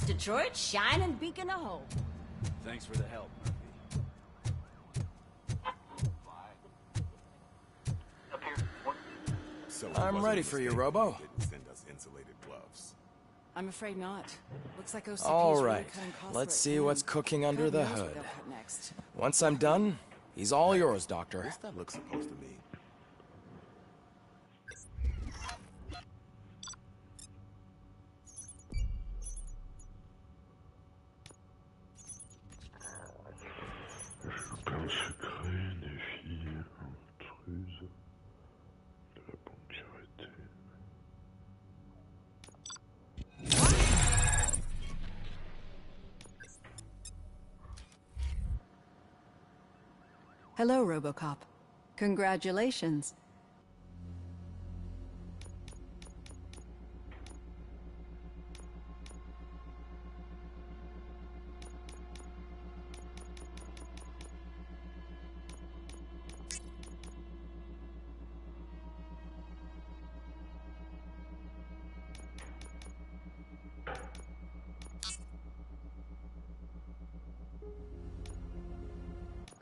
Detroit's shining beacon of hope. Thanks for the help, Murphy. I'm ready for you, Robo. Didn't send us insulated gloves. I'm afraid not. Looks like OCP's All really right, cutting costs let's right see now. what's cooking under God the knows what hood. they'll cut next. Once I'm done, he's all yours, Doctor. What's that look supposed to mean? Un secret des filles intrusses de la ponctualité. Hello, Robocop. Congratulations.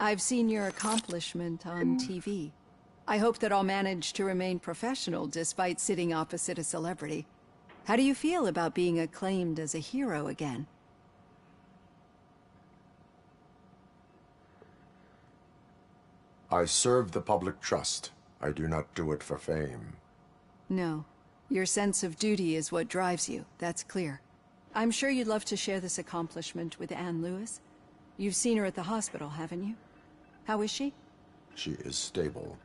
I've seen your accomplishment on TV. I hope that I'll manage to remain professional despite sitting opposite a celebrity. How do you feel about being acclaimed as a hero again? I serve the public trust. I do not do it for fame. No. Your sense of duty is what drives you, that's clear. I'm sure you'd love to share this accomplishment with Anne Lewis. You've seen her at the hospital, haven't you? How is she? She is stable.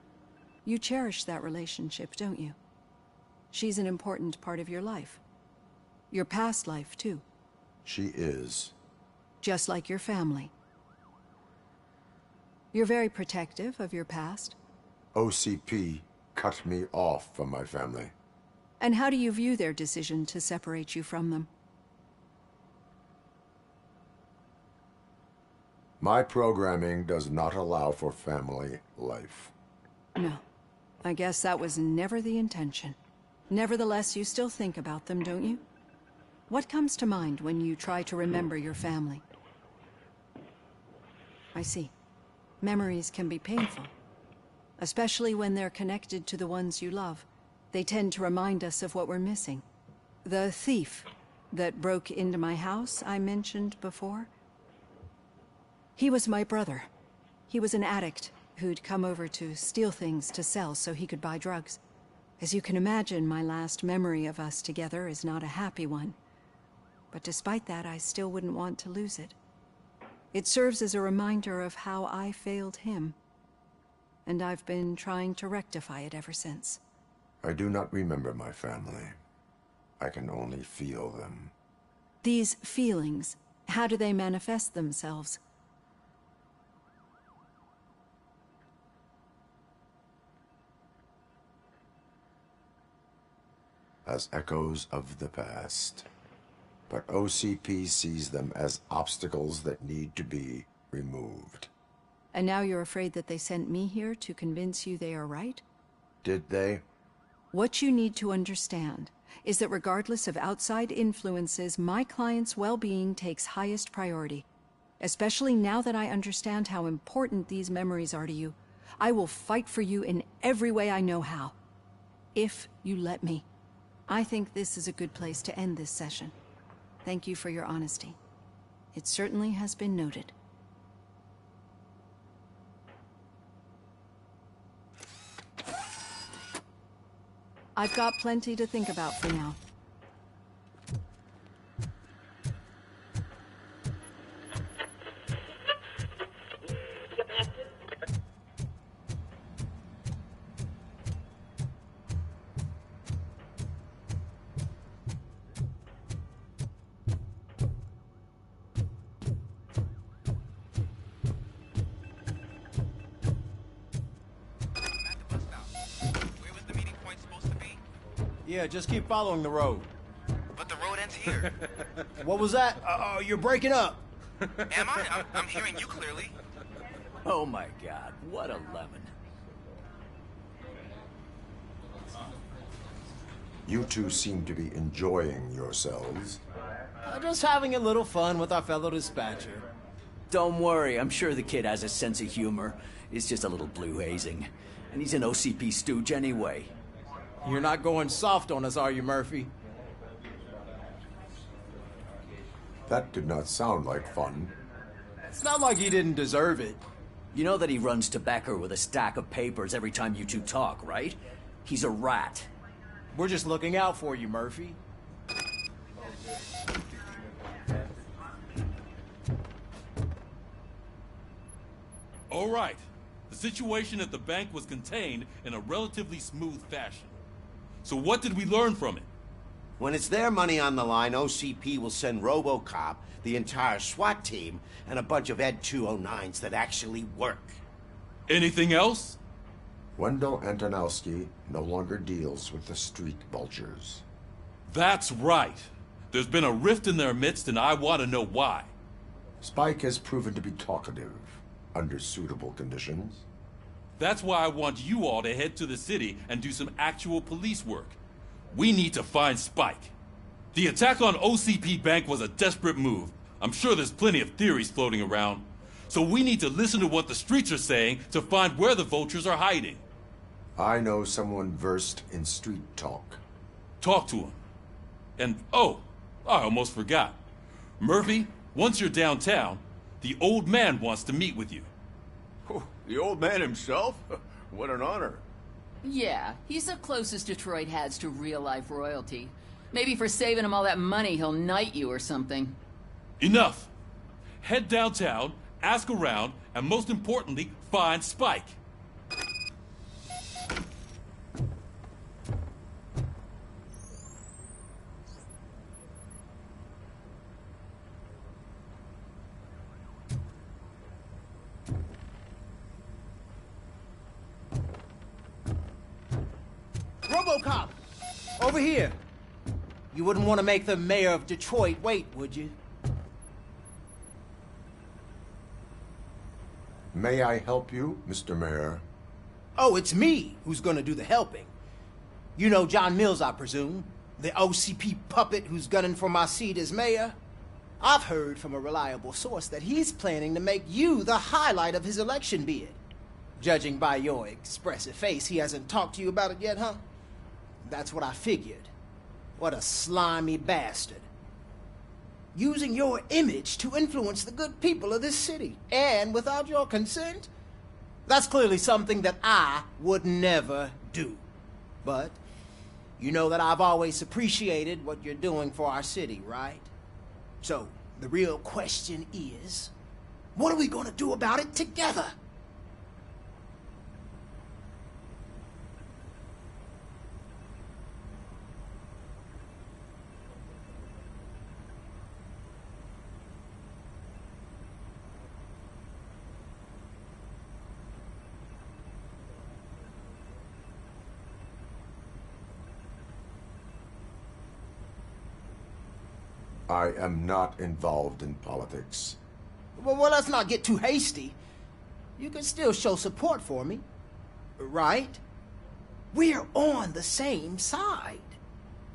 You cherish that relationship, don't you? She's an important part of your life. Your past life, too. She is. Just like your family. You're very protective of your past. OCP cut me off from my family. And how do you view their decision to separate you from them? My programming does not allow for family life. No. I guess that was never the intention. Nevertheless, you still think about them, don't you? What comes to mind when you try to remember your family? I see. Memories can be painful. Especially when they're connected to the ones you love. They tend to remind us of what we're missing. The thief that broke into my house I mentioned before? He was my brother. He was an addict who'd come over to steal things to sell so he could buy drugs. As you can imagine, my last memory of us together is not a happy one. But despite that, I still wouldn't want to lose it. It serves as a reminder of how I failed him. And I've been trying to rectify it ever since. I do not remember my family. I can only feel them. These feelings, how do they manifest themselves? As echoes of the past. But OCP sees them as obstacles that need to be removed. And now you're afraid that they sent me here to convince you they are right? Did they? What you need to understand is that regardless of outside influences, my client's well-being takes highest priority. Especially now that I understand how important these memories are to you. I will fight for you in every way I know how. If you let me. I think this is a good place to end this session. Thank you for your honesty. It certainly has been noted. I've got plenty to think about for now. Yeah, just keep following the road. But the road ends here. What was that? You're breaking up. Am I? I'm hearing you clearly. Oh my god, what a lemon. You two seem to be enjoying yourselves. Just having a little fun with our fellow dispatcher. Don't worry, I'm sure the kid has a sense of humor. It's just a little blue hazing. And he's an OCP stooge anyway. You're not going soft on us, are you, Murphy? That did not sound like fun. It's not like he didn't deserve it. You know that he runs to Becker with a stack of papers every time you two talk, right? He's a rat. We're just looking out for you, Murphy. All right. The situation at the bank was contained in a relatively smooth fashion. So what did we learn from it? When it's their money on the line, OCP will send Robocop, the entire SWAT team, and a bunch of Ed 209s that actually work. Anything else? Wendell Antonowski no longer deals with the street vultures. That's right. There's been a rift in their midst, and I want to know why. Spike has proven to be talkative under suitable conditions. That's why I want you all to head to the city and do some actual police work. We need to find Spike. The attack on OCP Bank was a desperate move. I'm sure there's plenty of theories floating around. So we need to listen to what the streets are saying to find where the vultures are hiding. I know someone versed in street talk. Talk to him. And, oh, I almost forgot. Murphy, once you're downtown, the old man wants to meet with you. Oh, the old man himself? What an honor. Yeah, he's the closest Detroit has to real-life royalty. Maybe for saving him all that money, he'll knight you or something. Enough. Head downtown, ask around, and most importantly, find Spike. Robocop! Over here! You wouldn't want to make the mayor of Detroit wait, would you? May I help you, Mr. Mayor? Oh, it's me who's gonna do the helping. You know John Mills, I presume? The OCP puppet who's gunning for my seat as mayor? I've heard from a reliable source that he's planning to make you the highlight of his election bid. Judging by your expressive face, he hasn't talked to you about it yet, huh? That's what I figured. What a slimy bastard. Using your image to influence the good people of this city, and without your consent? That's clearly something that I would never do. But you know that I've always appreciated what you're doing for our city, right? So, the real question is, what are we gonna do about it together? I am not involved in politics. Well, let's not get too hasty. You can still show support for me, right? We're on the same side.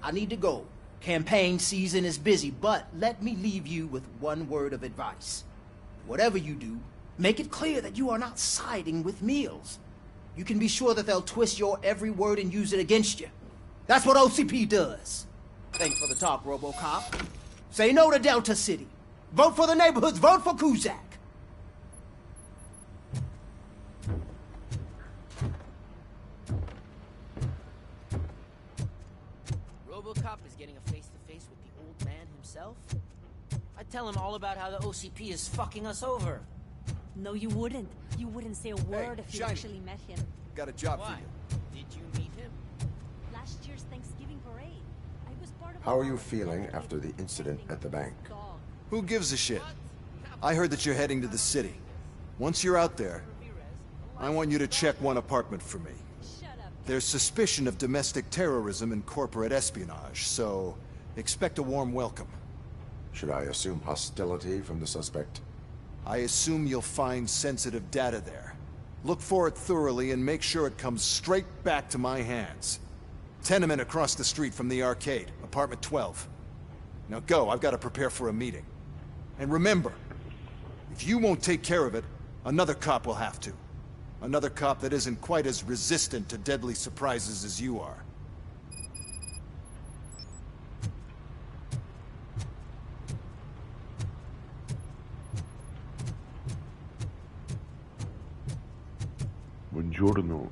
I need to go. Campaign season is busy, but let me leave you with one word of advice. Whatever you do, make it clear that you are not siding with Mills. You can be sure that they'll twist your every word and use it against you. That's what OCP does. Thanks for the talk, Robocop. Say no to Delta City. Vote for the neighborhoods. Vote for Kuzak. Robocop is getting a face-to-face with the old man himself? I'd tell him all about how the OCP is fucking us over. No, you wouldn't. You wouldn't say a word if you Shiny. actually met him. Got a job Why? for you. Did you meet him? Last year's Thanksgiving parade. I was part of How are you feeling after the incident at the bank? Who gives a shit? I heard that you're heading to the city. Once you're out there, I want you to check one apartment for me. There's suspicion of domestic terrorism and corporate espionage, so expect a warm welcome. Should I assume hostility from the suspect? I assume you'll find sensitive data there. Look for it thoroughly and make sure it comes straight back to my hands. Tenement across the street from the arcade, apartment 12. Now go, I've got to prepare for a meeting. And remember, if you won't take care of it, another cop will have to. Another cop that isn't quite as resistant to deadly surprises as you are. Buongiorno.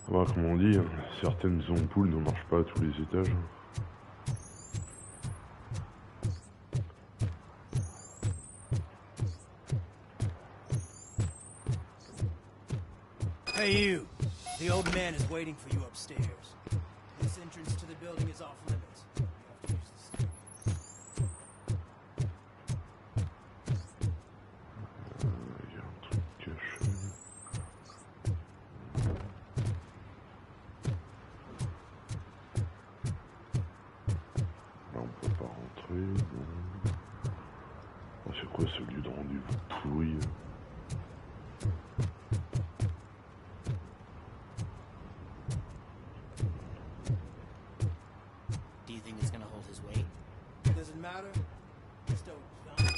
Voilà, comme on dit, certaines ampoules ne marchent pas à tous les étages. Hey you, the old man is waiting for you upstairs. This entrance to the building is off limits. You have to use the stairs. Il y a un truc caché. Là on peut pas rentrer, non. Oh, c'est quoi ce lieu de rendez-vous pourri? Do you think it's gonna hold his weight? Does it matter? Still young.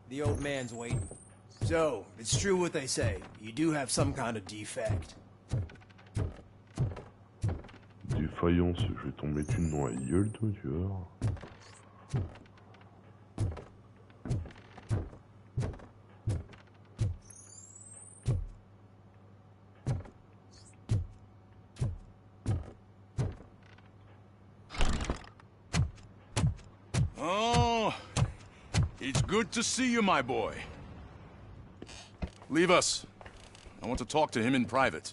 The old man's waiting. So, it's true what they say. You do have some kind of defect. Défaillance, je vais t'en mettre une dans la gueule, toi, tu vas voir. Oh, it's good to see you, my boy. Leave us. I want to talk to him in private.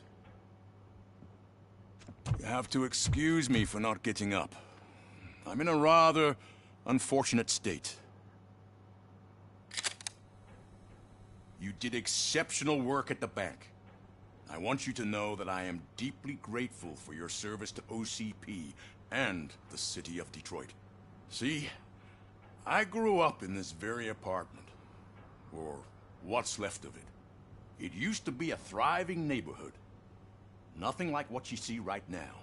You have to excuse me for not getting up. I'm in a rather unfortunate state. You did exceptional work at the bank. I want you to know that I am deeply grateful for your service to OCP and the city of Detroit. See, I grew up in this very apartment, or what's left of it. It used to be a thriving neighborhood. Nothing like what you see right now.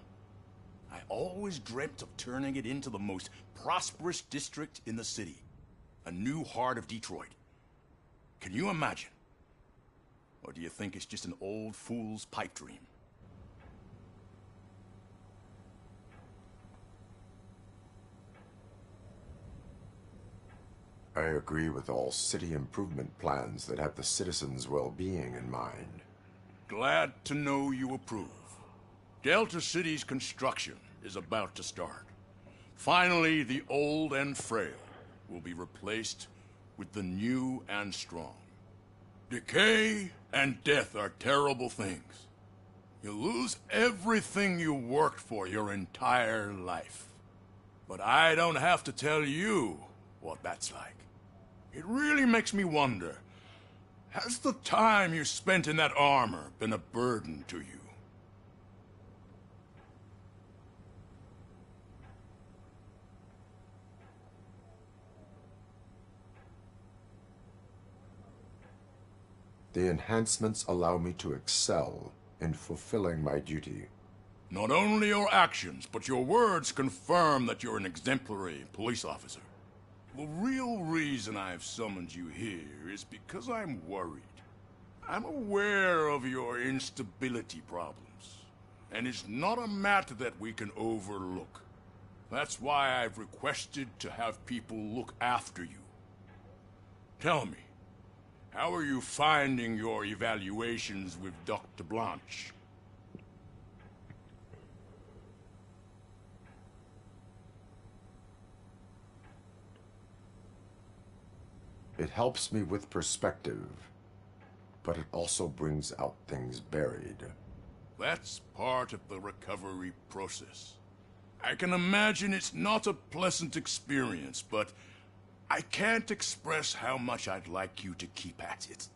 I always dreamt of turning it into the most prosperous district in the city. A new heart of Detroit. Can you imagine? Or do you think it's just an old fool's pipe dream? I agree with all city improvement plans that have the citizens' well-being in mind. Glad to know you approve. Delta City's construction is about to start. Finally, the old and frail will be replaced with the new and strong. Decay and death are terrible things. You lose everything you worked for your entire life. But I don't have to tell you what that's like. It really makes me wonder, has the time you spent in that armor been a burden to you? The enhancements allow me to excel in fulfilling my duty. Not only your actions, but your words confirm that you're an exemplary police officer. The real reason I've summoned you here is because I'm worried. I'm aware of your instability problems, and it's not a matter that we can overlook. That's why I've requested to have people look after you. Tell me, how are you finding your evaluations with Dr. Blanche? It helps me with perspective, but it also brings out things buried. That's part of the recovery process. I can imagine it's not a pleasant experience, but I can't express how much I'd like you to keep at it.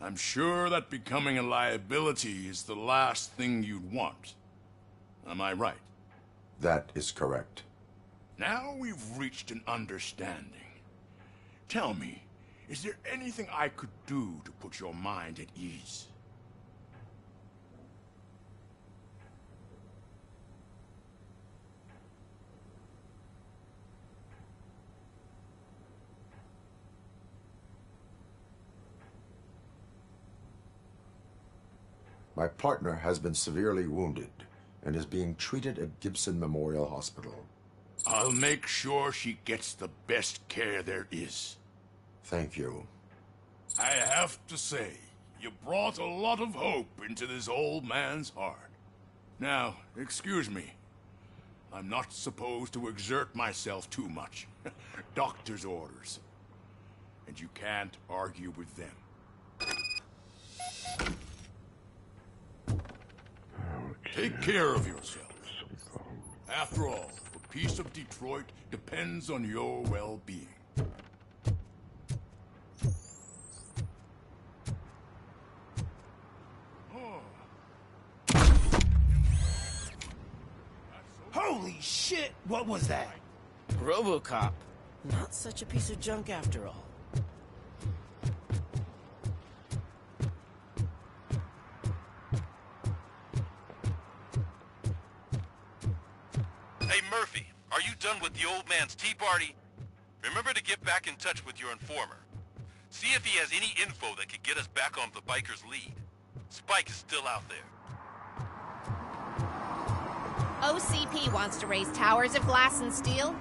I'm sure that becoming a liability is the last thing you'd want. Am I right? That is correct. Now we've reached an understanding. Tell me, is there anything I could do to put your mind at ease? My partner has been severely wounded and is being treated at Gibson Memorial Hospital. I'll make sure she gets the best care there is. Thank you. I have to say, you brought a lot of hope into this old man's heart. Now, excuse me. I'm not supposed to exert myself too much. Doctor's orders. And you can't argue with them. Take care of yourselves. After all, the peace of Detroit depends on your well-being. Holy shit! What was that? Robocop. Not such a piece of junk after all. Hey, Murphy, are you done with the old man's tea party? Remember to get back in touch with your informer. See if he has any info that could get us back on the biker's lead. Spike is still out there. OCP wants to raise towers of glass and steel.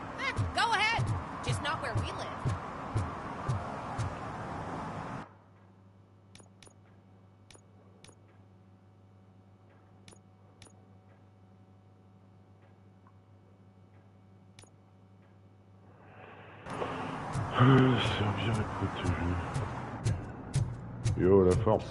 Go ahead. Just not where we live. Servir et protéger. Yo, la forme.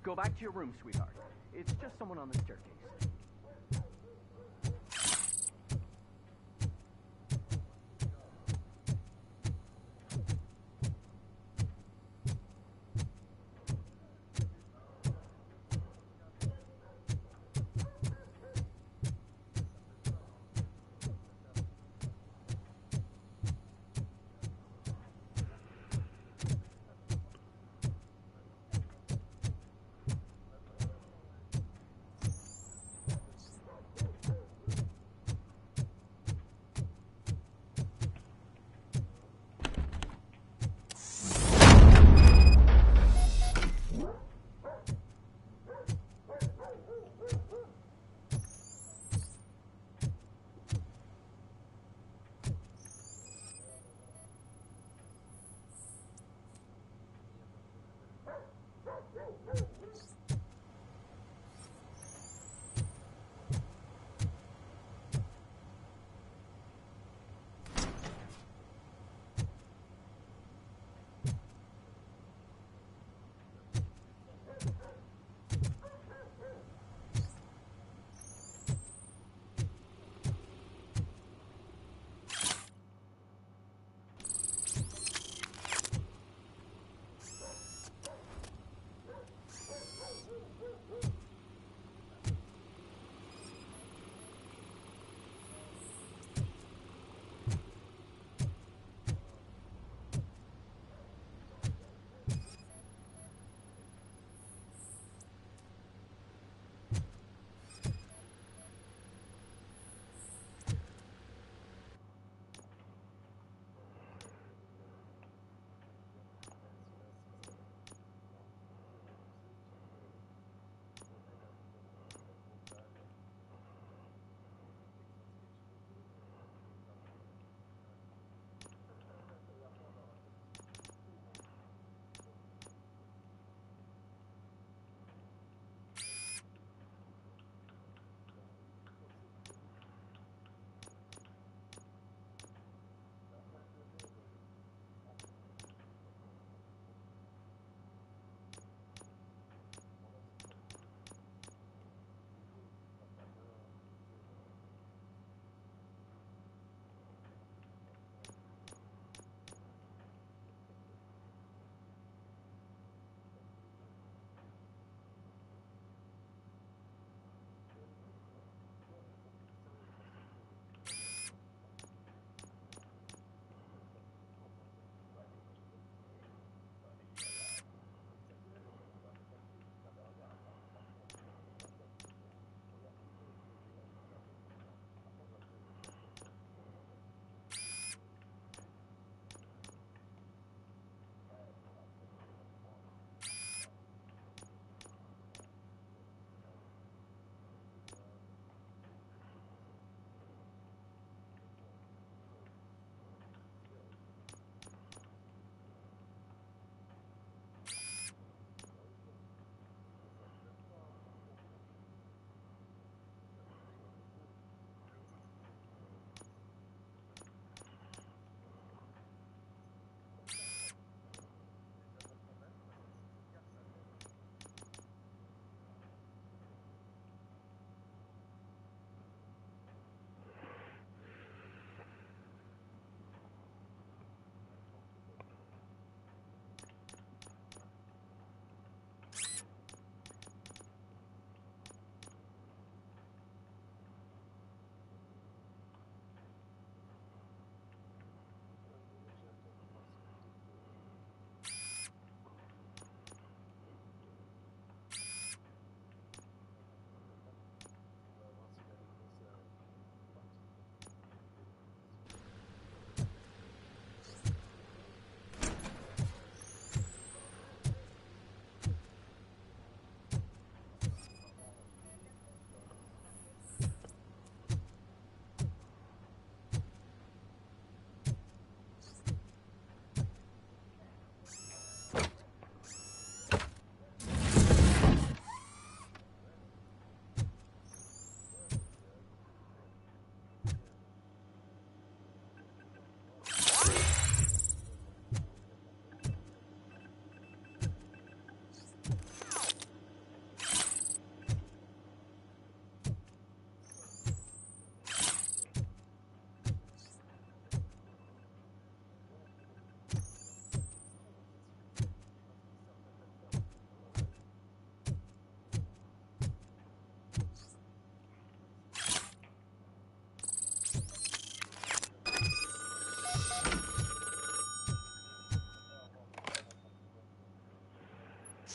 Go back to your room, sweetheart. It's just someone on the staircase.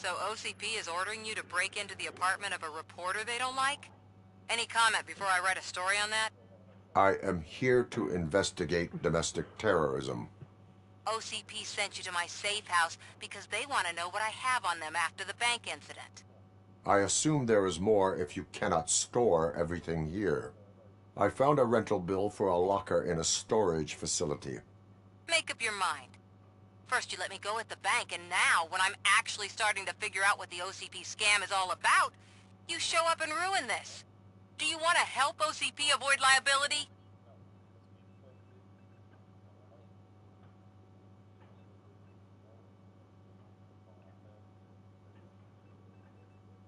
So OCP is ordering you to break into the apartment of a reporter they don't like? Any comment before I write a story on that? I am here to investigate domestic terrorism. OCP sent you to my safe house because they want to know what I have on them after the bank incident. I assume there is more if you cannot store everything here. I found a rental bill for a locker in a storage facility. Make up your mind. First you let me go at the bank, and now, when I'm actually starting to figure out what the OCP scam is all about, you show up and ruin this. Do you want to help OCP avoid liability?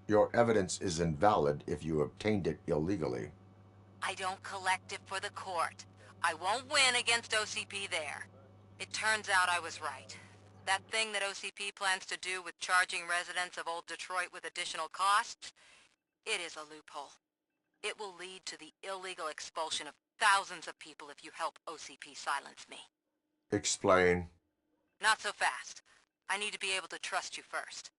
Your evidence is invalid if you obtained it illegally. I don't collect it for the court. I won't win against OCP there. It turns out I was right. That thing that OCP plans to do with charging residents of Old Detroit with additional costs, it is a loophole. It will lead to the illegal expulsion of thousands of people if you help OCP silence me. Explain. Not so fast. I need to be able to trust you first.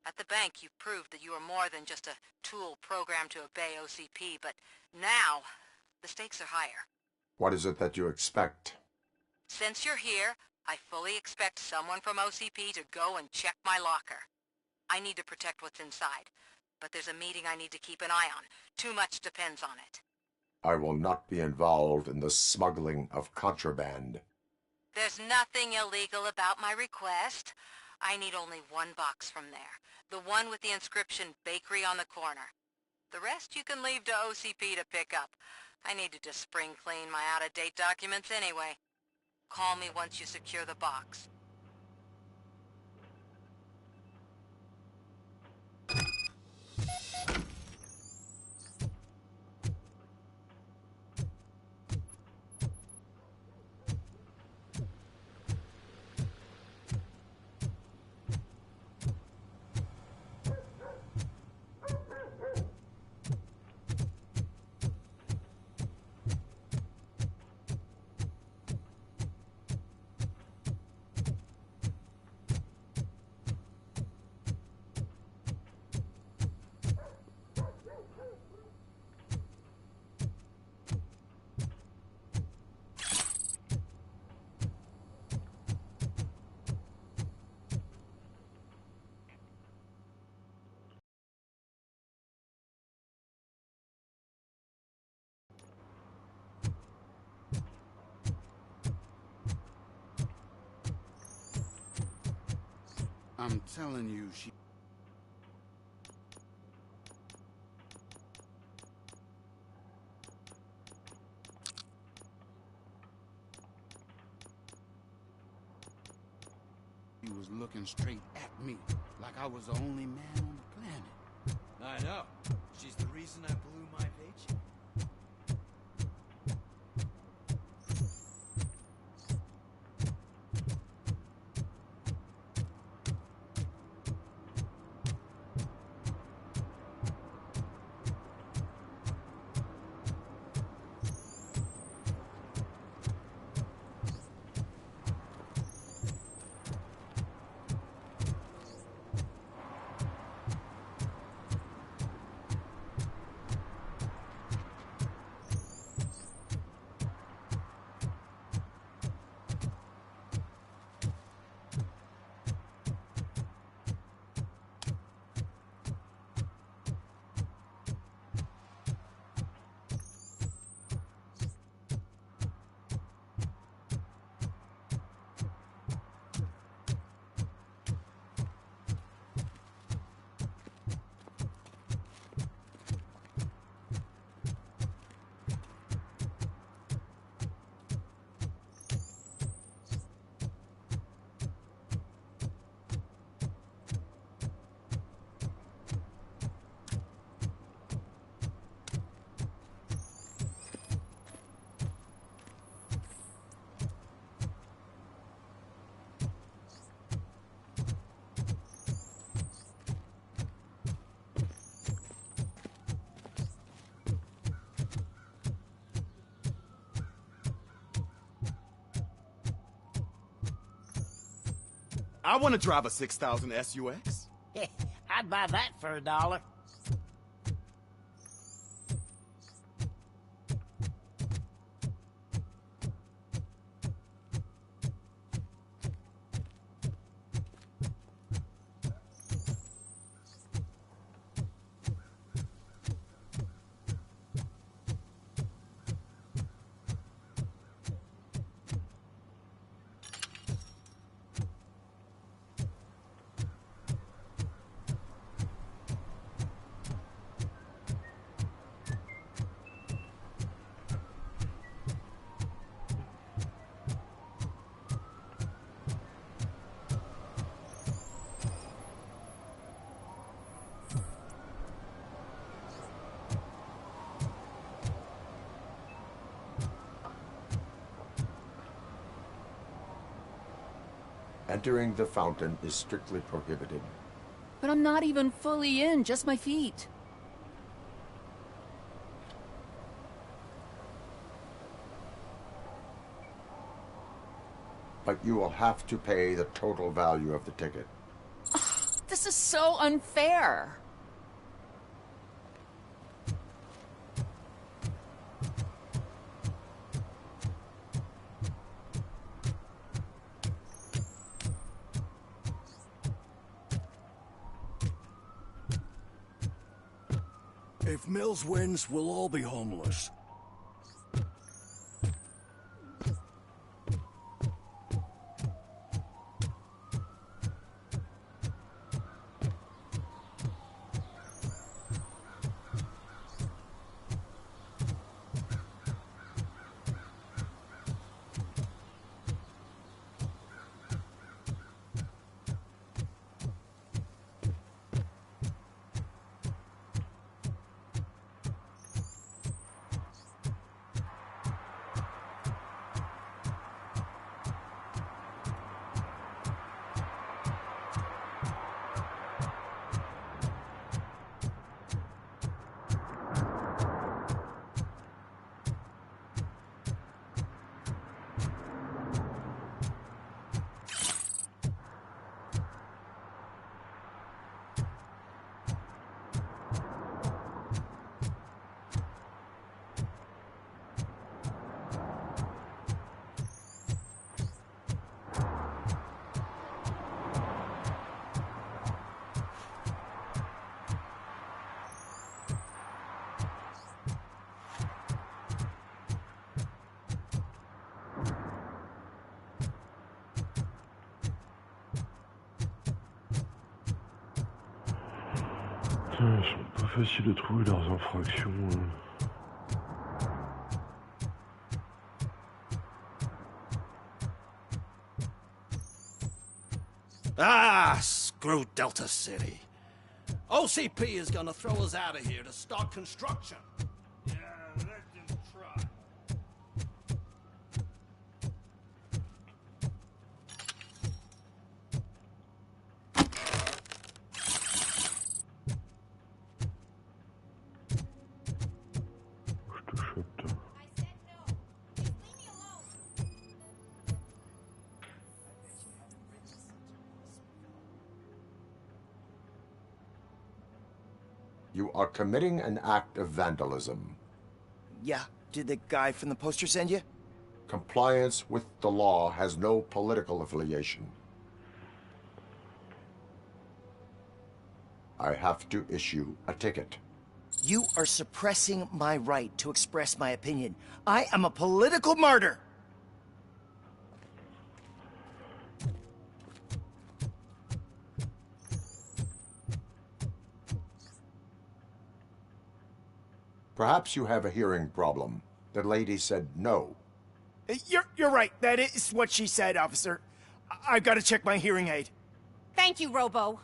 At the bank, you proved that you are more than just a tool programmed to obey OCP, but now, the stakes are higher. What is it that you expect? Since you're here, I fully expect someone from OCP to go and check my locker. I need to protect what's inside, but there's a meeting I need to keep an eye on. Too much depends on it. I will not be involved in the smuggling of contraband. There's nothing illegal about my request. I need only one box from there. The one with the inscription Bakery on the corner. The rest you can leave to OCP to pick up. I needed to spring clean my out-of-date documents anyway. Call me once you secure the box. I'm telling you, she was looking straight at me, like I was the only man on the planet. I know. She's the reason I blew my paycheck. I want to drive a 6000 SUX. I'd buy that for $1. Entering the fountain is strictly prohibited. But I'm not even fully in, just my feet. But you will have to pay the total value of the ticket. This is so unfair. If Mills wins, we'll all be homeless. Putain, ils sont pas faciles de trouver leurs infractions. Ah, screw Delta City. OCP is gonna throw us out of here to start construction. Yeah, let them try. Je te chope. You are committing an act of vandalism. Yeah, did the guy from the poster send you? Compliance with the law has no political affiliation. I have to issue a ticket. You are suppressing my right to express my opinion. I am a political martyr! Perhaps you have a hearing problem. The lady said no. You're right. That is what she said, officer. I've got to check my hearing aid. Thank you, Robo.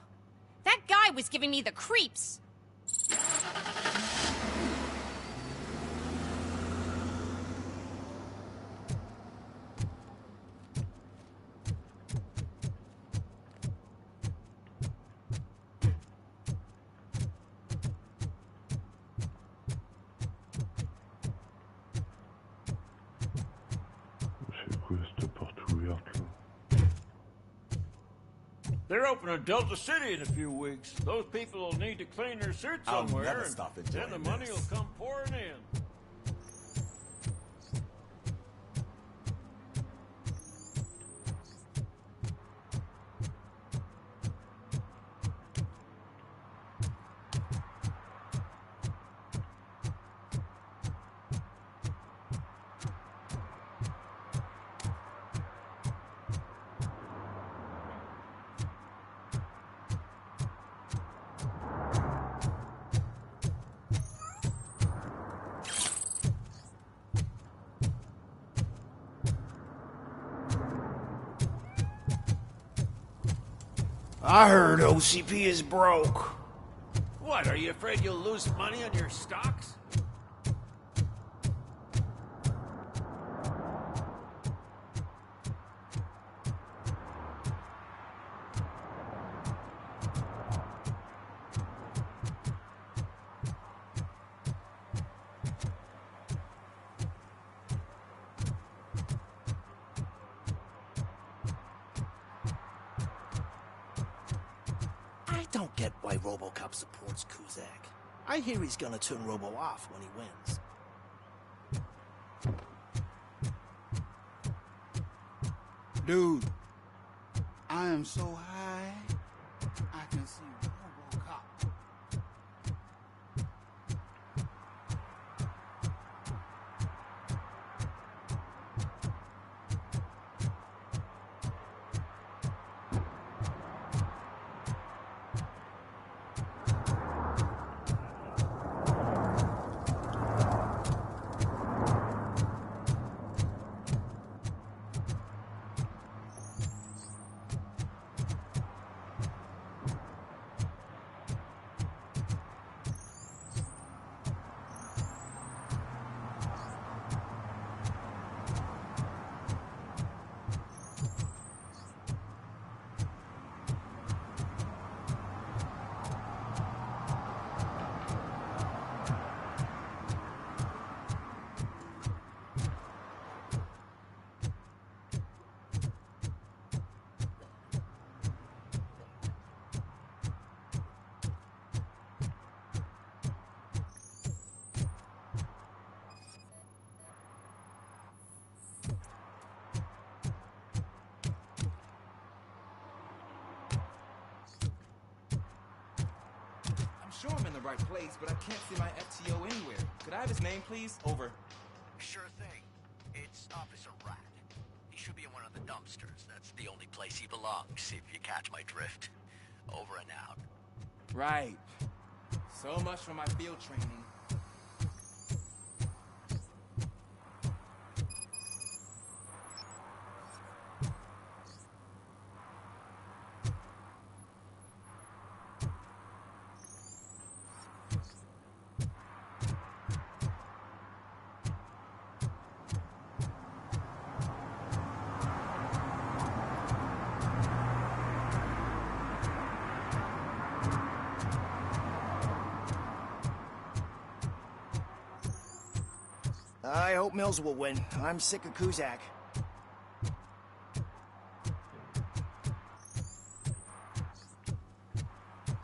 That guy was giving me the creeps. They're opening Delta City in a few weeks. Those people will need to clean their suits I'll somewhere. never and stop then the enjoying money this. will come pouring in. I heard OCP is broke. What, are you afraid you'll lose money on your stocks? don't get why Robocop supports Kuzak. I hear he's gonna turn Robo off when he wins. Dude, I am so high, I can see Robocop. Sure I'm in the right place, but I can't see my FTO anywhere. Could I have his name, please? Over. Sure thing. It's Officer Rat. He should be in one of the dumpsters. That's the only place he belongs, if you catch my drift. Over and out. Right. So much for my field training. I hope Mills will win. I'm sick of Kuzak.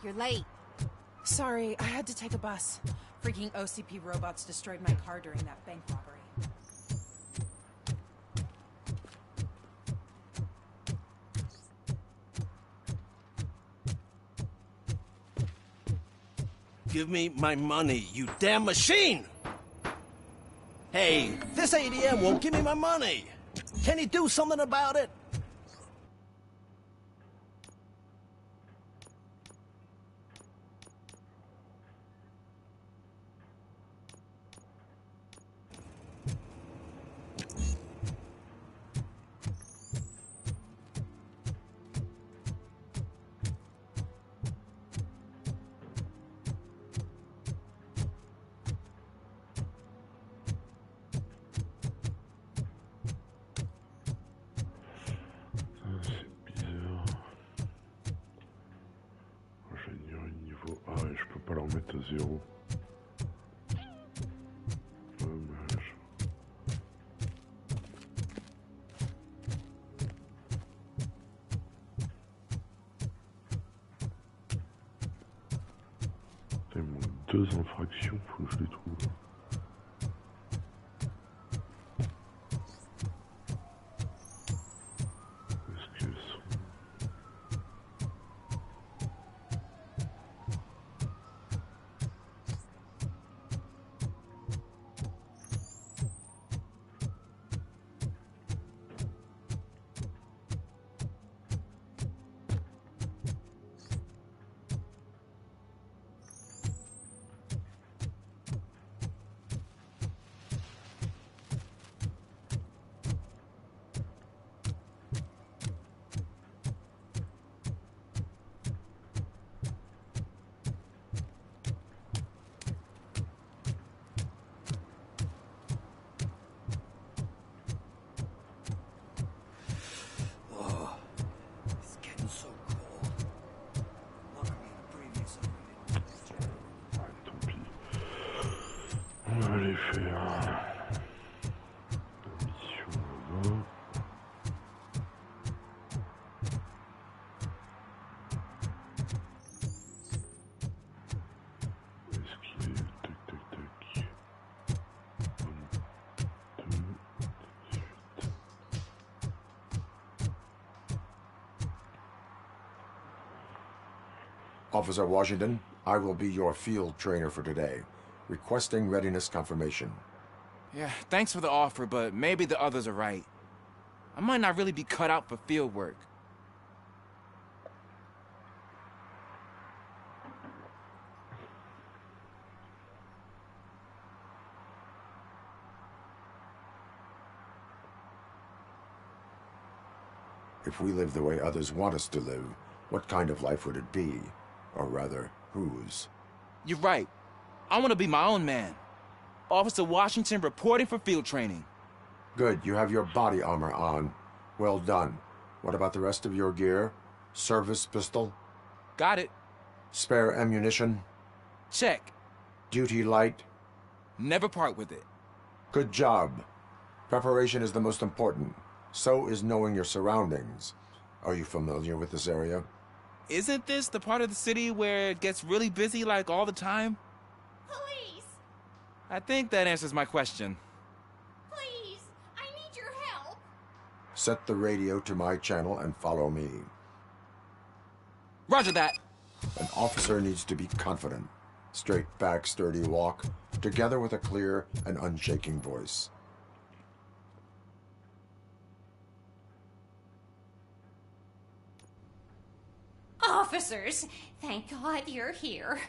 You're late. Sorry, I had to take a bus. Freaking OCP robots destroyed my car during that bank robbery. Give me my money, you damn machine! Hey, this ADM won't give me my money! Can you do something about it? Pas la remettre à 0. Dommage. Il manque 2 infractions, faut que je les trouve. Est-ce qu'elles sont... Officer Washington, I will be your field trainer for today. Requesting readiness confirmation. Yeah, thanks for the offer, but maybe the others are right. I might not really be cut out for field work. If we live the way others want us to live, what kind of life would it be? Or rather, whose? You're right. I want to be my own man. Officer Washington reporting for field training. Good, you have your body armor on. Well done. What about the rest of your gear? Service pistol? Got it. Spare ammunition? Check. Duty light? Never part with it. Good job. Preparation is the most important. So is knowing your surroundings. Are you familiar with this area? Isn't this the part of the city where it gets really busy like all the time? Police! I think that answers my question. Please! I need your help! Set the radio to my channel and follow me. Roger that! An officer needs to be confident. Straight back, sturdy walk, together with a clear and unshaking voice. Officers, thank God you're here.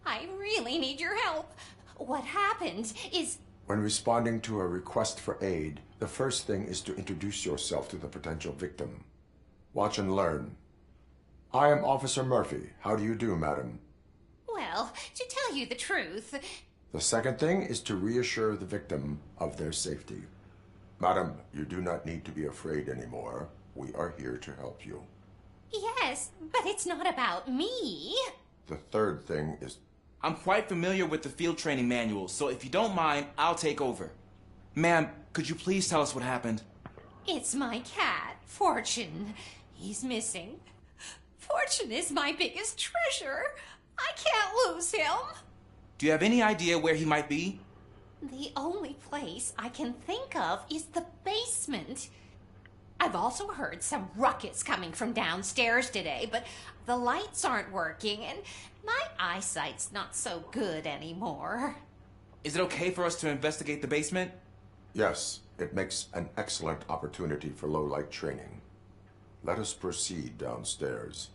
I really need your help. What happened is... When responding to a request for aid, the first thing is to introduce yourself to the potential victim. Watch and learn. I am Officer Murphy. How do you do, madam? Well, to tell you the truth... The second thing is to reassure the victim of their safety. Madam, you do not need to be afraid anymore. We are here to help you. Yes, but it's not about me. The third thing is... I'm quite familiar with the field training manual, so if you don't mind, I'll take over. Ma'am, could you please tell us what happened? It's my cat, Fortune. He's missing. Fortune is my biggest treasure. I can't lose him. Do you have any idea where he might be? The only place I can think of is the basement. I've also heard some ruckus coming from downstairs today, but the lights aren't working, and my eyesight's not so good anymore. Is it okay for us to investigate the basement? Yes, it makes an excellent opportunity for low-light training. Let us proceed downstairs.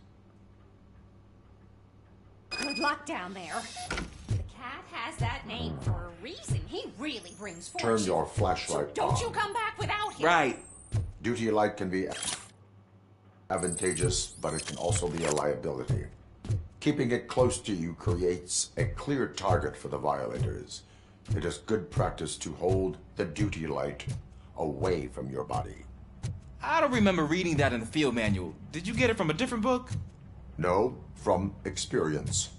Good luck down there. The cat has that name for a reason. He really brings fortune. Turn your flashlight So don't on. you come back without him. Right. Duty light can be advantageous, but it can also be a liability. Keeping it close to you creates a clear target for the violators. It is good practice to hold the duty light away from your body. I don't remember reading that in the field manual. Did you get it from a different book? No, from experience.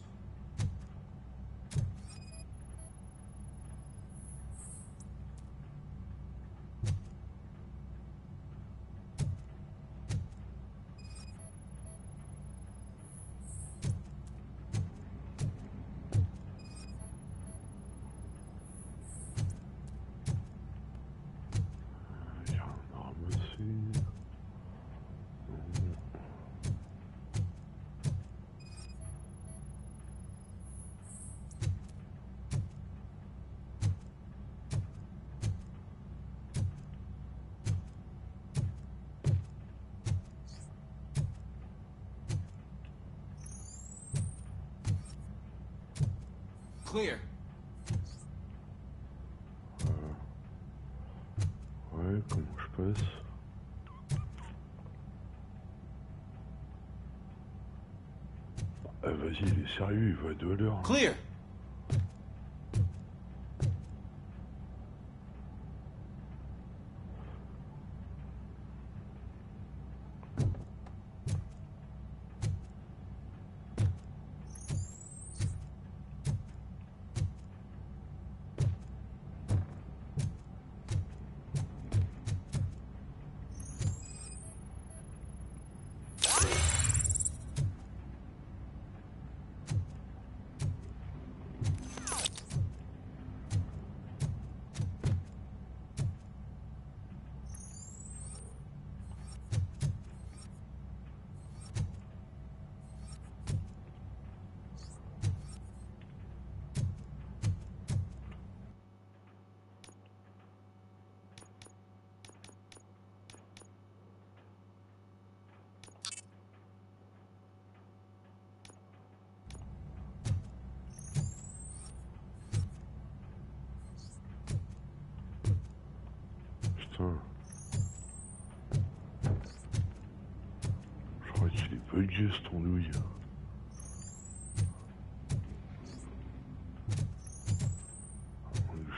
Clear. Ouais, comment je passe? Ah, vas-y, il est sérieux, il va de l'heure. Clear. digeste ton nouille.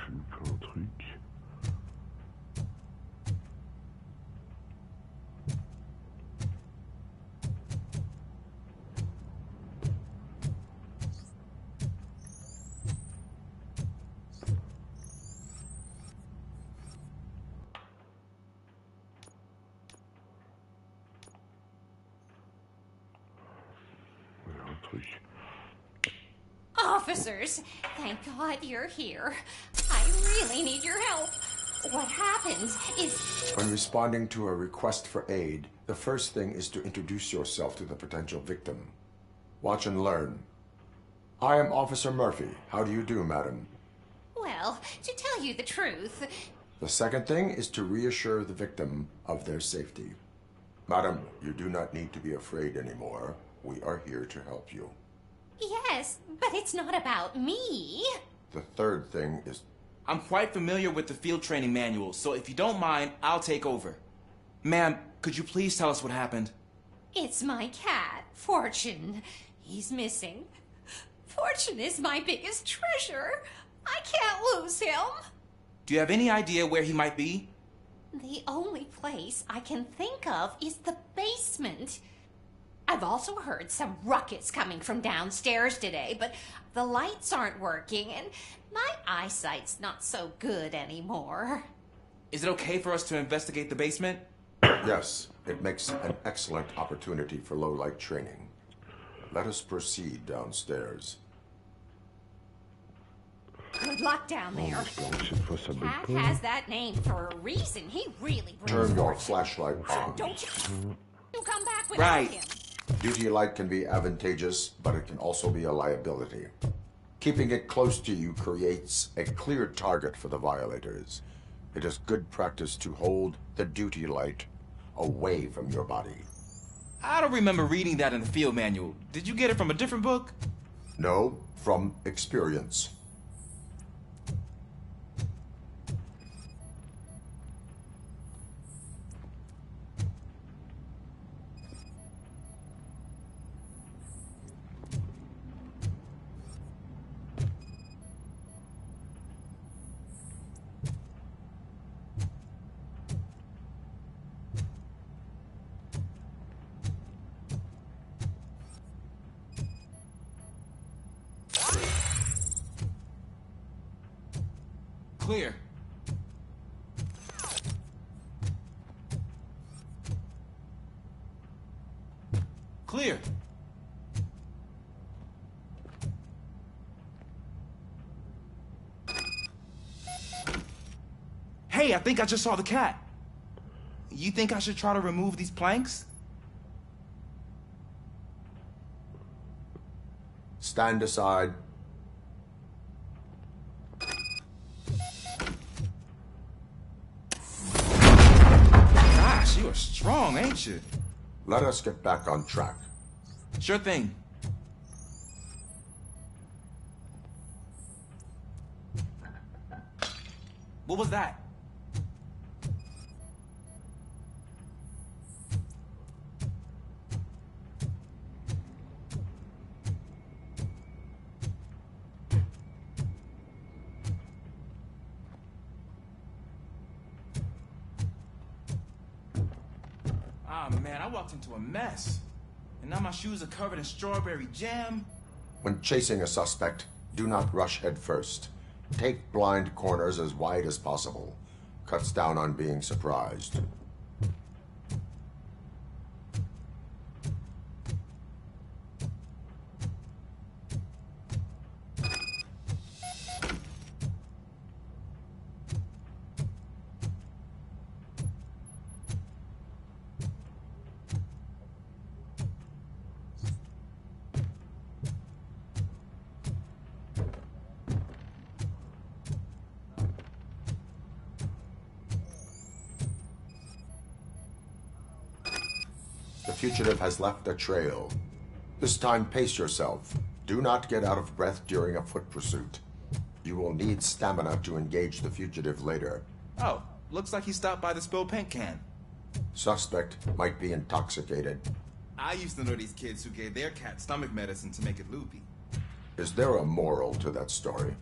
J'ai loupé un truc. Officers, thank God you're here. I really need your help. What happens is... When responding to a request for aid, the first thing is to introduce yourself to the potential victim. Watch and learn. I am Officer Murphy. How do you do, madam? Well, to tell you the truth... The second thing is to reassure the victim of their safety. Madam, you do not need to be afraid anymore. We are here to help you. Yes, but it's not about me. The third thing is... I'm quite familiar with the field training manual, so if you don't mind, I'll take over. Ma'am, could you please tell us what happened? It's my cat, Fortune. He's missing. Fortune is my biggest treasure. I can't lose him. Do you have any idea where he might be? The only place I can think of is the basement. I've also heard some ruckus coming from downstairs today, but the lights aren't working and my eyesight's not so good anymore. Is it okay for us to investigate the basement? Yes, it makes an excellent opportunity for low-light training. Let us proceed downstairs. Good luck down there. Cat has that name for a reason. He really brings Turn your fortune. flashlight on. Don't you come back without him. Duty light can be advantageous, but it can also be a liability. Keeping it close to you creates a clear target for the violators. It is good practice to hold the duty light away from your body. I don't remember reading that in the field manual. Did you get it from a different book? No, from experience. Clear. Clear. Hey, I think I just saw the cat. You think I should try to remove these planks? Stand aside. Gosh, you are strong, ain't you? Let us get back on track. Sure thing. What was that? Ah, man, I walked into a mess. And now my shoes are covered in strawberry jam. When chasing a suspect, do not rush head first. Take blind corners as wide as possible. Cuts down on being surprised. The fugitive has left a trail. This time, pace yourself. Do not get out of breath during a foot pursuit. You will need stamina to engage the fugitive later. Oh, looks like he stopped by the spilled paint can. Suspect might be intoxicated. I used to know these kids who gave their cat stomach medicine to make it loopy. Is there a moral to that story?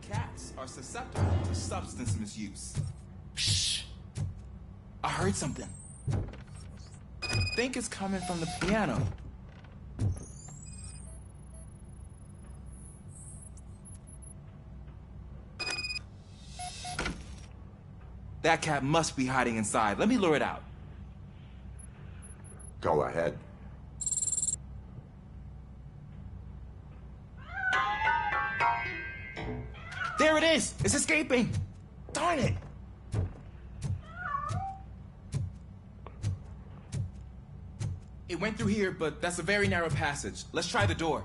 Cats are susceptible to substance misuse. Shh! I heard something. I think it's coming from the piano. That cat must be hiding inside. Let me lure it out. Go ahead. There it is! It's escaping! Darn it! It went through here, but that's a very narrow passage. Let's try the door.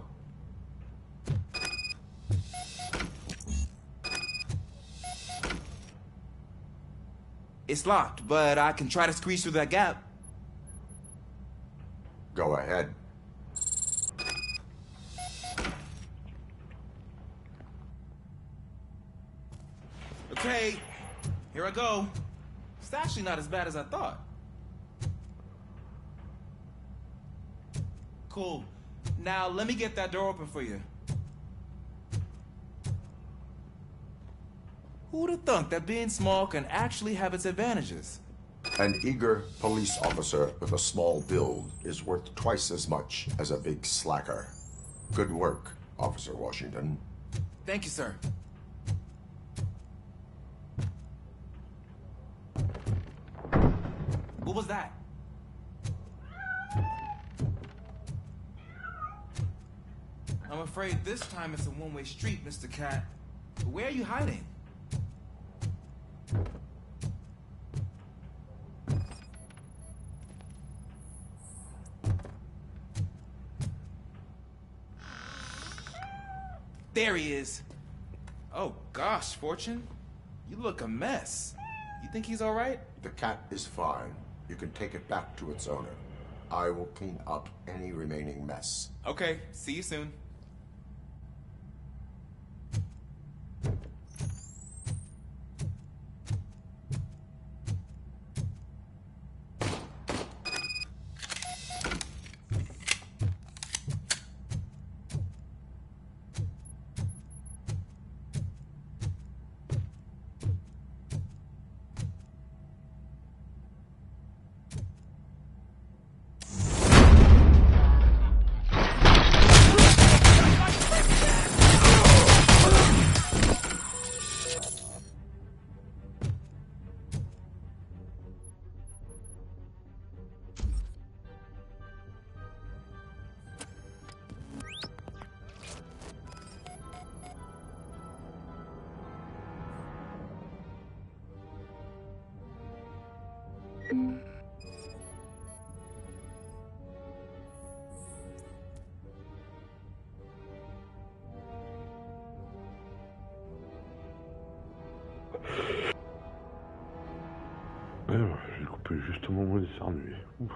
It's locked, but I can try to squeeze through that gap. Go ahead. Okay, here I go. It's actually not as bad as I thought. Cool. Now let me get that door open for you. Who'd have thunk that being small can actually have its advantages? An eager police officer with a small build is worth twice as much as a big slacker. Good work, Officer Washington. Thank you, sir. What was that? I'm afraid this time it's a one-way street, Mr. Cat. Where are you hiding? There he is. Oh gosh, Fortune. You look a mess. You think he's all right? The cat is fine. You can take it back to its owner. I will clean up any remaining mess. Okay, see you soon. J'ai coupé juste au moment d'éternuer. Ouf.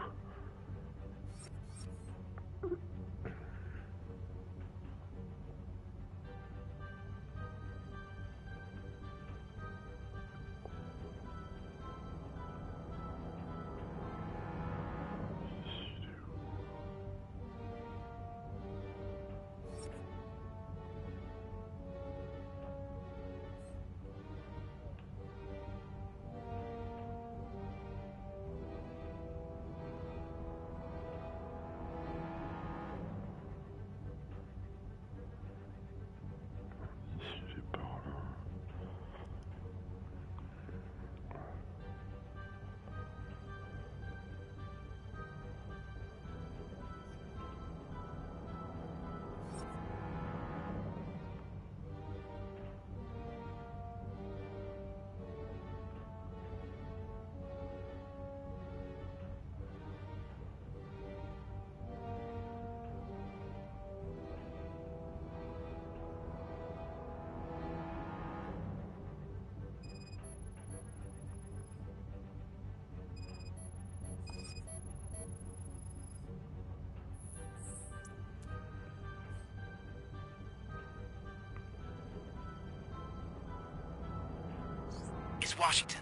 It's Washington.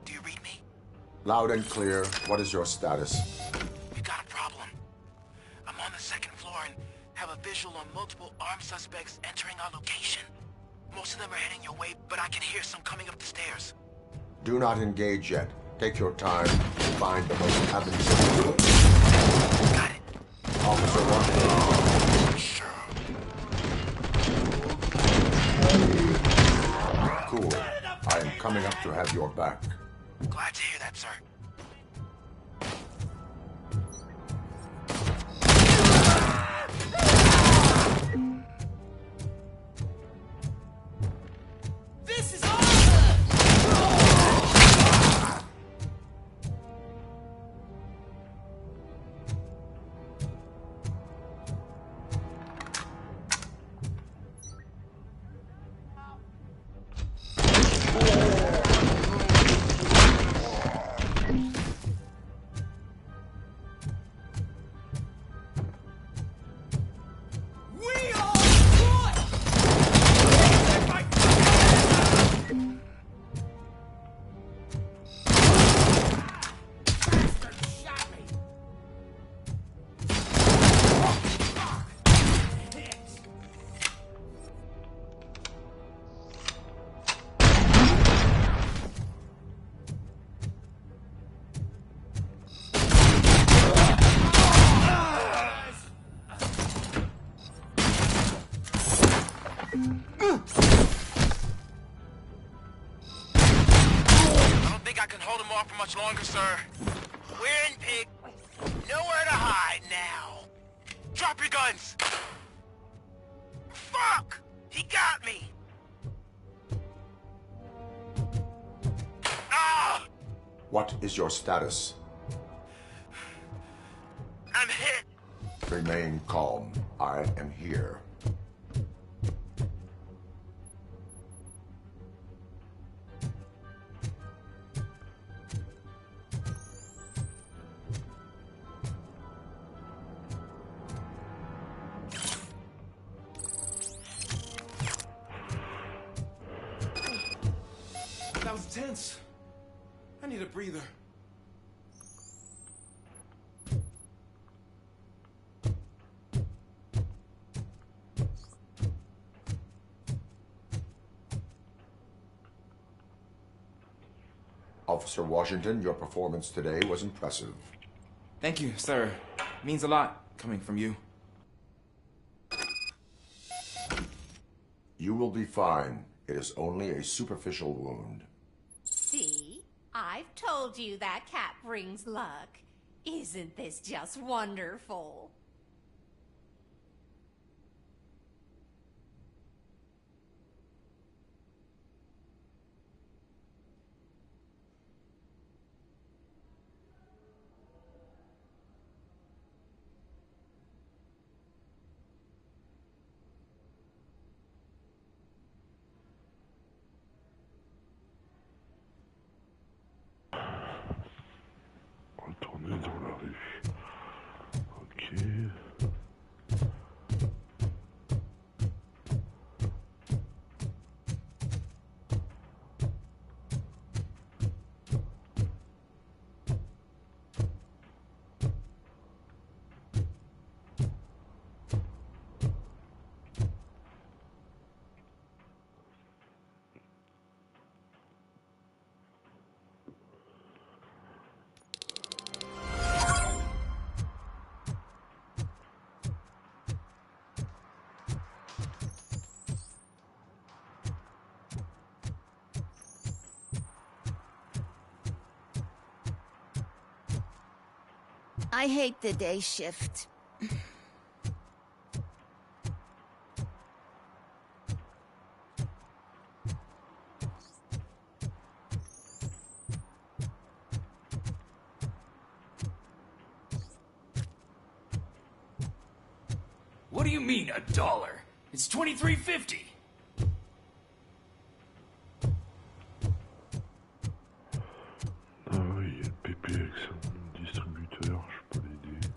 Do you read me? Loud and clear. What is your status? We've got a problem. floor and have a visual on multiple armed suspects entering our location. Most of them are heading your way, but I can hear some coming up the stairs. Do not engage yet. Take your time to find the most advantageous. Got it. Officer Washington. Sure. Cool. I am coming up to have your back. Glad to hear that, sir. This is much longer, sir. We're in Pig. Nowhere to hide now. Drop your guns! Fuck! He got me! Ah! What is your status? I'm hit. Remain calm. I am here. That was tense. I need a breather. Officer Washington, your performance today was impressive. Thank you, sir. Means a lot coming from you. You will be fine. It is only a superficial wound. See? I've told you that cat brings luck. Isn't this just wonderful? Retourner dans la rue. Ok. I hate the day shift. What do you mean, $1? It's $23.50. Ah oui, il y a le PP avec son distributeur, je peux l'aider.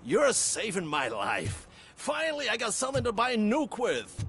You're saving my life. Finally, I got something to buy a nuke with.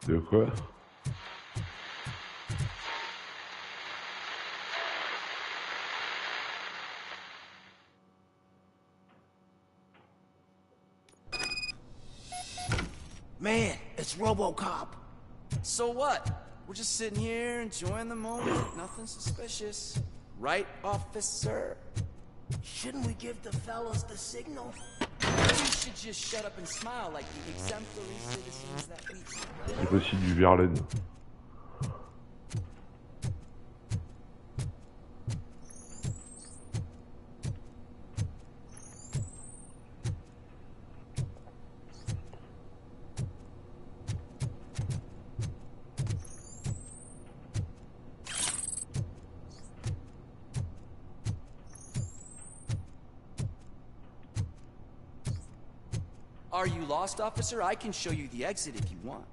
De quoi? Man, it's Robocop. So what? We're just sitting here enjoying the moment. Nothing suspicious. Right, officer? Shouldn't we give the fellas the signal? Maybe you should just shut up and smile like the exemplary citizens that we are. C'est aussi du Verlaine. Are you lost, officer? I can show you the exit if you want.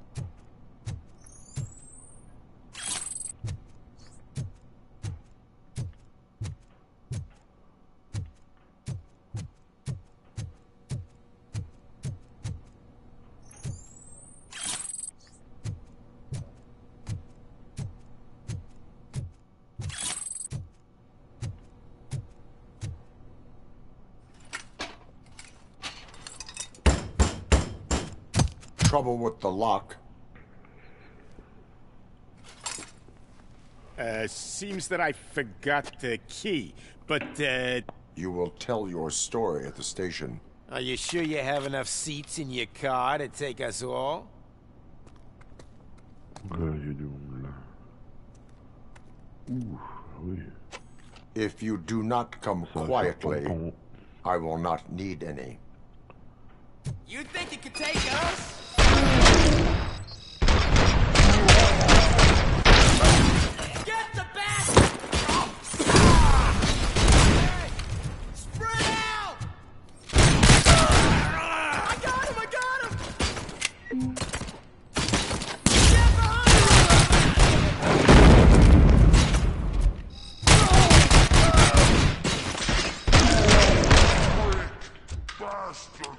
Trouble with the lock. Seems that I forgot the key, but, You will tell your story at the station. Are you sure you have enough seats in your car to take us all? Il y a du monde là. Ouh, oui. If you do not come quietly, I will not need any. You think you could take us? Get the bastard! Hey, spread out! I got him! Get behind Bastard!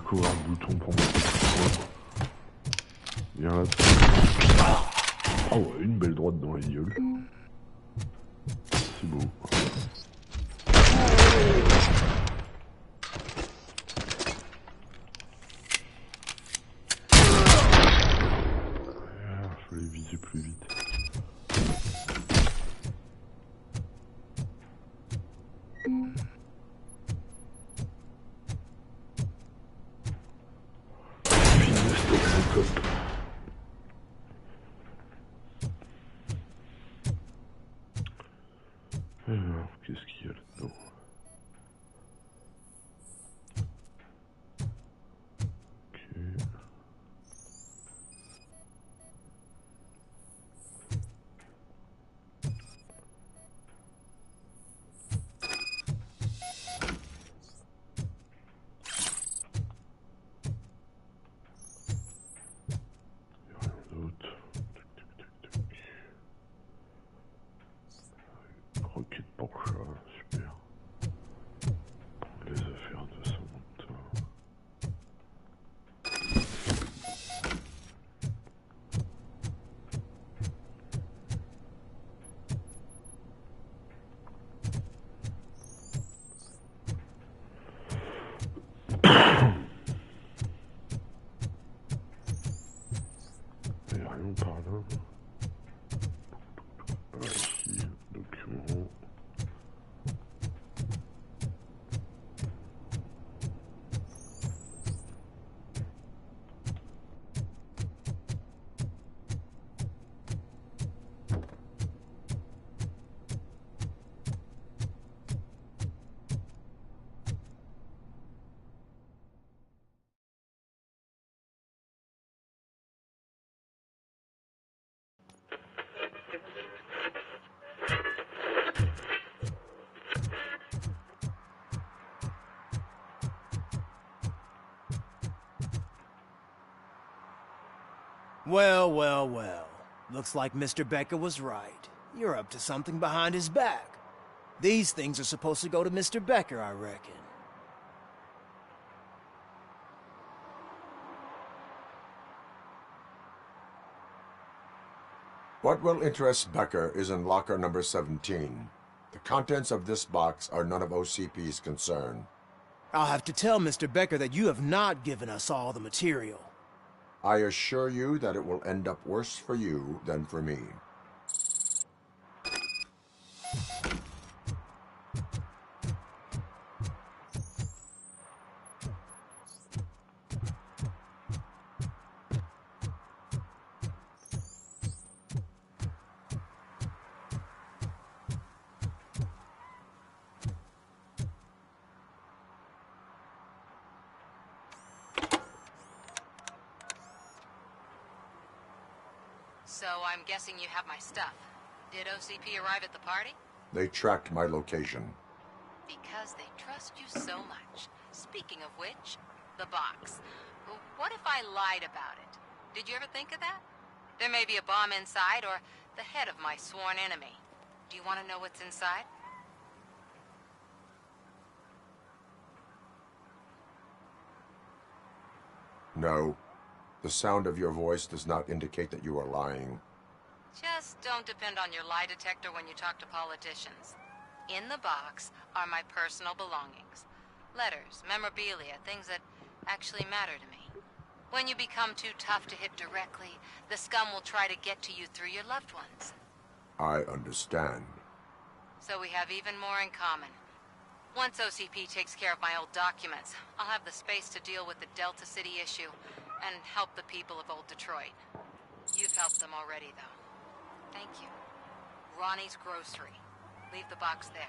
découvrir un bouton pour mettre le bien là. Ah ouais, une belle droite dans la gueule. C'est beau. Fallait viser plus vite. Robocop. Alors, qu'est-ce qu'il y a là-dedans? Well, well, well. Looks like Mr. Becker was right. You're up to something behind his back. These things are supposed to go to Mr. Becker, I reckon. What will interest Becker is in locker number 17. The contents of this box are none of OCP's concern. I'll have to tell Mr. Becker that you have not given us all the material. I assure you that it will end up worse for you than for me. So I'm guessing you have my stuff. Did OCP arrive at the party? They tracked my location. Because they trust you so much. Speaking of which, the box. What if I lied about it? Did you ever think of that? There may be a bomb inside or the head of my sworn enemy. Do you want to know what's inside? No. The sound of your voice does not indicate that you are lying. Just don't depend on your lie detector when you talk to politicians. In the box are my personal belongings. Letters, memorabilia, things that actually matter to me. When you become too tough to hit directly, the scum will try to get to you through your loved ones. I understand. So we have even more in common. Once OCP takes care of my old documents, I'll have the space to deal with the Delta City issue and help the people of old Detroit. You've helped them already, though. Thank you. Ronnie's Grocery. Leave the box there.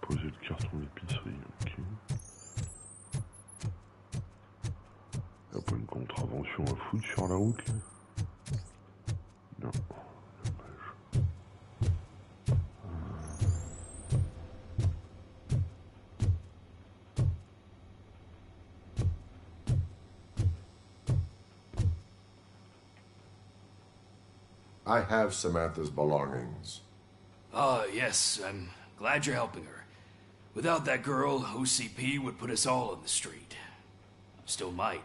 Poser le carton d'épicerie, ok. Y'a pas une contravention à foutre sur la route, là? Non. I have Samantha's belongings. Ah, yes, I'm glad you're helping her. Without that girl, OCP would put us all on the street. Still might.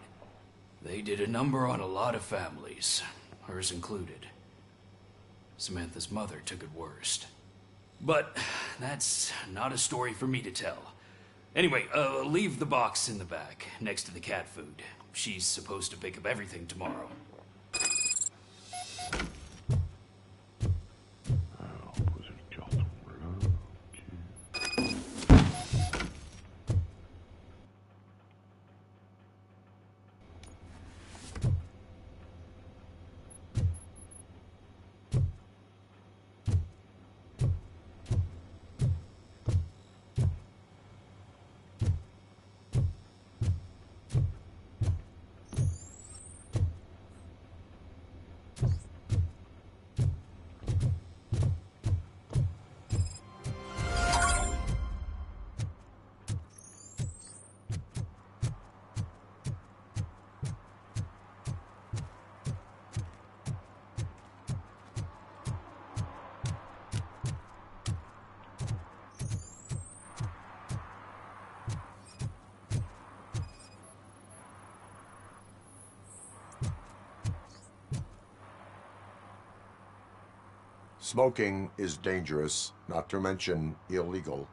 They did a number on a lot of families, hers included. Samantha's mother took it worst. But that's not a story for me to tell. Anyway, leave the box in the back, next to the cat food. She's supposed to pick up everything tomorrow. Alors, poser le carton là, ok. Smoking is dangerous, not to mention illegal.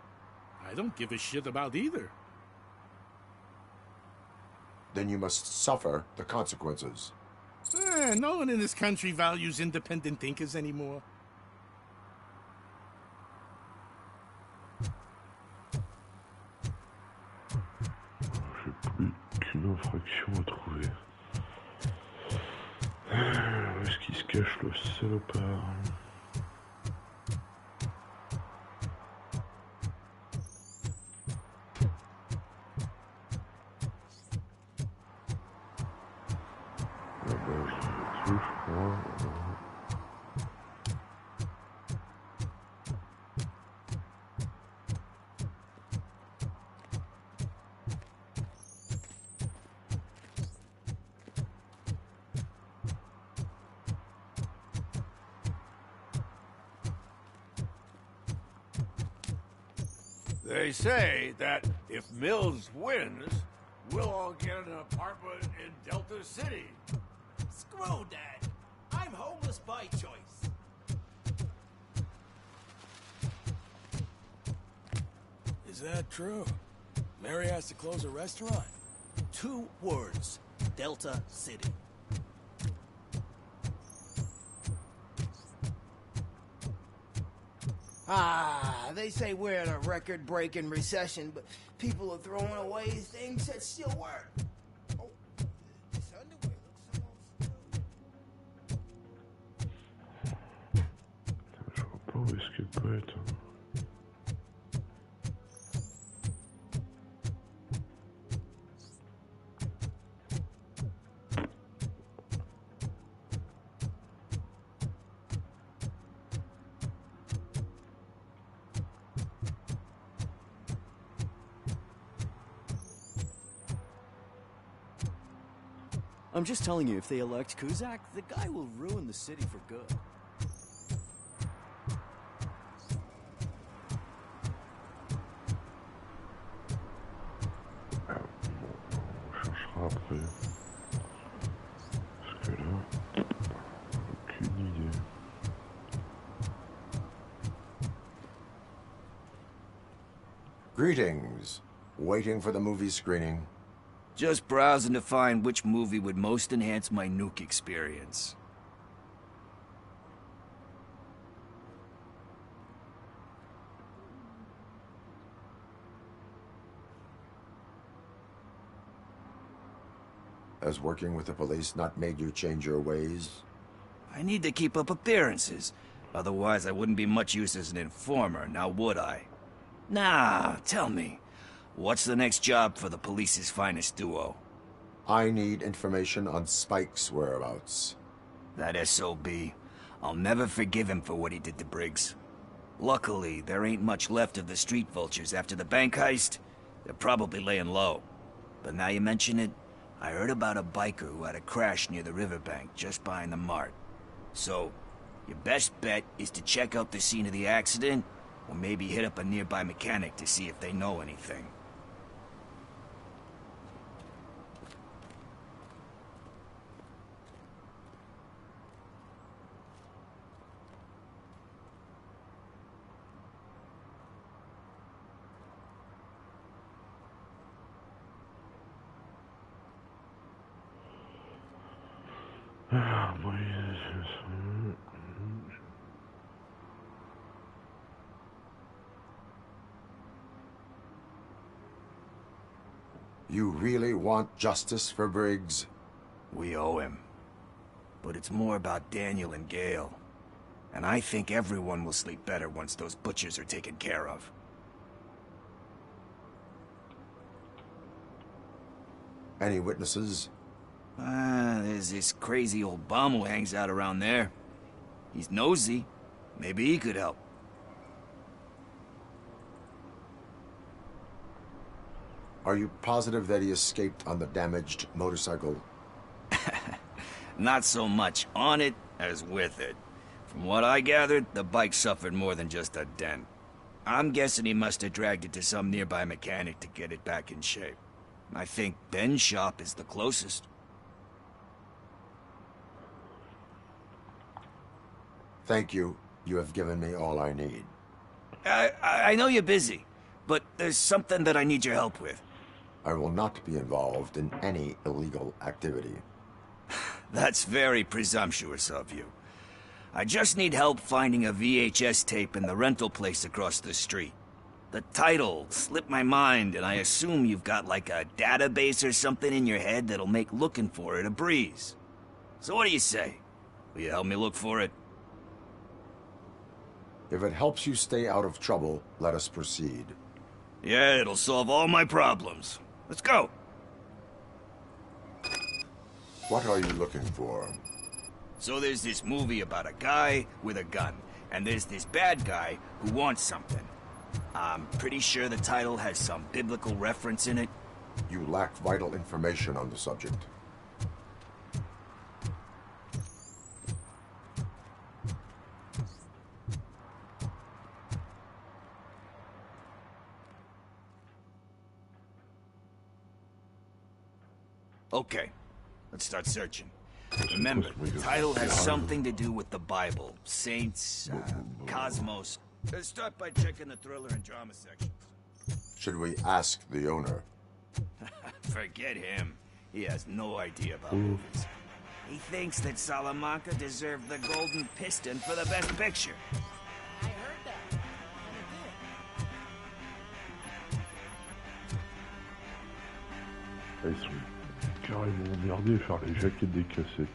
I don't give a shit about either. Then you must suffer the consequences. No one in this country values independent thinkers anymore. J'ai plus qu'une infraction à trouver. Où est-ce qu'il se cache le salopard? They say that if Mills wins, we'll all get an apartment in Delta City. Screw that. I'm homeless by choice. Is that true? Mary has to close a restaurant? 2 words. Delta City. They say we're in a record-breaking recession, but people are throwing away things that still work. Oh, this underwear looks almost... Je vois pas où est-ce qu'elle peut être. I'm just telling you, if they elect Kuzak, the guy will ruin the city for good. On cherchera après. Parce que là, aucune idée. Greetings. Waiting for the movie screening. Just browsing to find which movie would most enhance my nuke experience. Has working with the police not made you change your ways? I need to keep up appearances. Otherwise, I wouldn't be much use as an informer, now would I? Nah, tell me. What's the next job for the police's finest duo? I need information on Spike's whereabouts. That SOB. I'll never forgive him for what he did to Briggs. Luckily, there ain't much left of the street vultures after the bank heist. They're probably laying low. But now you mention it, I heard about a biker who had a crash near the riverbank just behind the mart. So, your best bet is to check out the scene of the accident, or maybe hit up a nearby mechanic to see if they know anything. You really want justice for Briggs? We owe him. But it's more about Daniel and Gale. And I think everyone will sleep better once those butchers are taken care of. Any witnesses? There's this crazy old bum who hangs out around there. He's nosy. Maybe he could help. Are you positive that he escaped on the damaged motorcycle? Not so much on it as with it. From what I gathered, the bike suffered more than just a dent. I'm guessing he must have dragged it to some nearby mechanic to get it back in shape. I think Ben's shop is the closest. Thank you. You have given me all I need. I know you're busy, but there's something that I need your help with. I will not be involved in any illegal activity. That's very presumptuous of you. I just need help finding a VHS tape in the rental place across the street. The title slipped my mind, and I assume you've got like a database or something in your head that'll make looking for it a breeze. So what do you say? Will you help me look for it? If it helps you stay out of trouble, let us proceed. Yeah, it'll solve all my problems. Let's go. What are you looking for? So there's this movie about a guy with a gun, and there's this bad guy who wants something. I'm pretty sure the title has some biblical reference in it. You lack vital information on the subject. Okay, let's start searching. Remember, the title has something to do with the Bible, saints, cosmos. Let's start by checking the thriller and drama sections. Should we ask the owner? Forget him. He has no idea about movies. He thinks that Salamanca deserved the Golden Piston for the Best Picture. I heard that. Ils sont carrément emmerdés à faire les jaquettes des cassettes.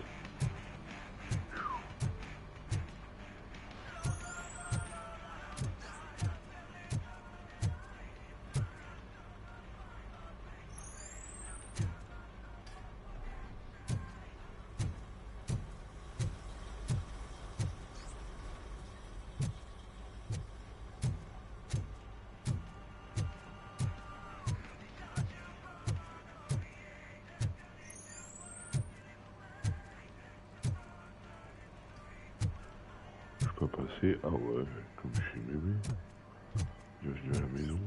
Je peux passer. Ah ouais, comme chez bébé. Bienvenue à la maison.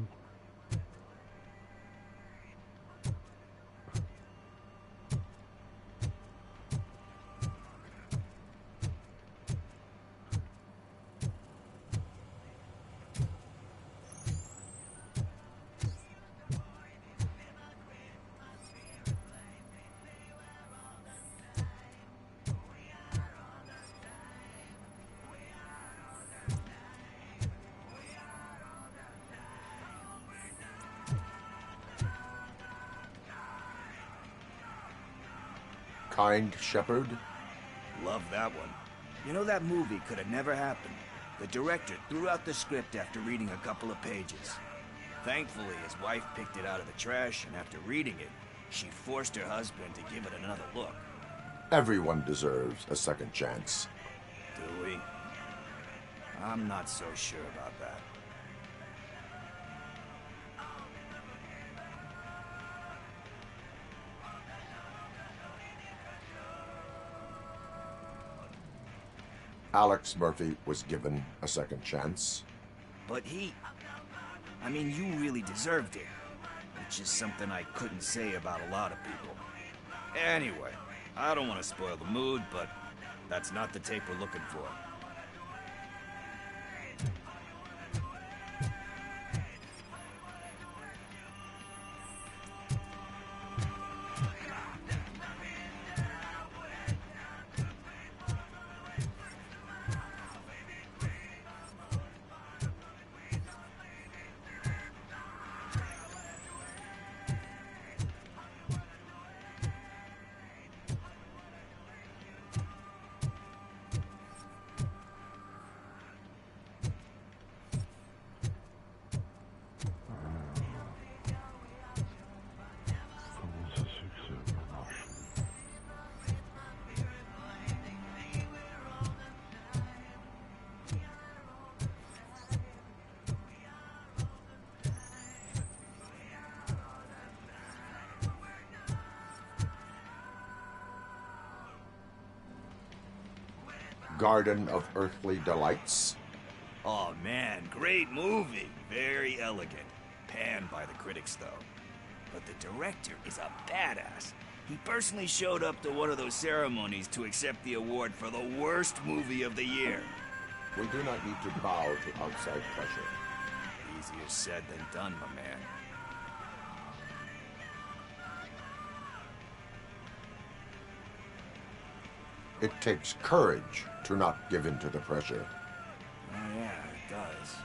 Kind Shepherd? Love that one. You know, that movie could have never happened. The director threw out the script after reading a couple of pages. Thankfully, his wife picked it out of the trash, and after reading it, she forced her husband to give it another look. Everyone deserves a second chance. Do we? I'm not so sure about that. Alex Murphy was given a second chance. But I mean, you really deserved it. Which is something I couldn't say about a lot of people. Anyway, I don't want to spoil the mood, but that's not the tape we're looking for. Garden of Earthly Delights. Oh man, great movie. Very elegant. Panned by the critics though. But the director is a badass. He personally showed up to one of those ceremonies to accept the award for the worst movie of the year. We do not need to bow to outside pressure. Easier said than done, my man. It takes courage to not give in to the pressure. Oh, yeah, it does.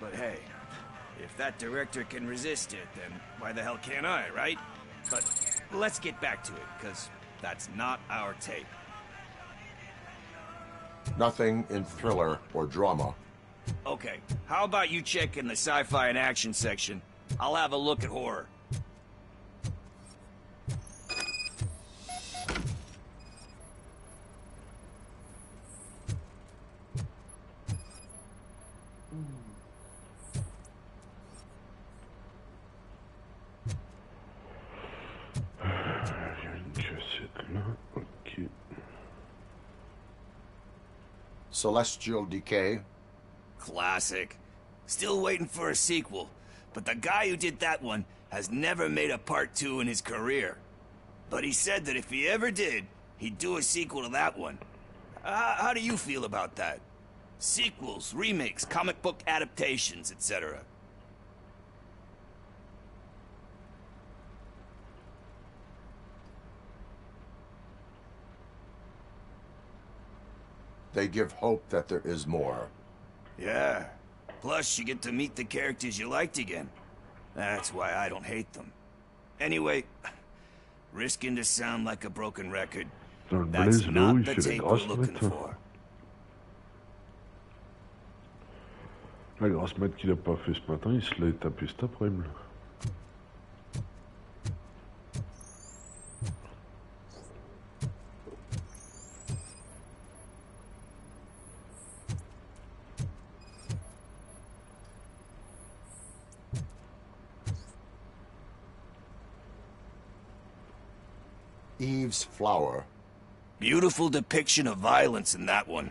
But hey, if that director can resist it, then why the hell can't I, right? But let's get back to it, because that's not our tape. Nothing in thriller or drama. Okay, how about you check in the sci-fi and action section? I'll have a look at horror. Celestial Decay. Classic. Still waiting for a sequel, but the guy who did that one has never made a part 2 in his career. But he said that if he ever did, he'd do a sequel to that one. How do you feel about that? Sequels, remakes, comic book adaptations, etc. They give hope that there is more. Yeah. Plus, you get to meet the characters you liked again. That's why I don't hate them. Anyway, risking to sound like a broken record, that's not the tape we're looking for. La grasse mat qu'il a pas fait ce matin, il se l'a tapé cet après-midi. Eve's Flower. Beautiful depiction of violence in that one.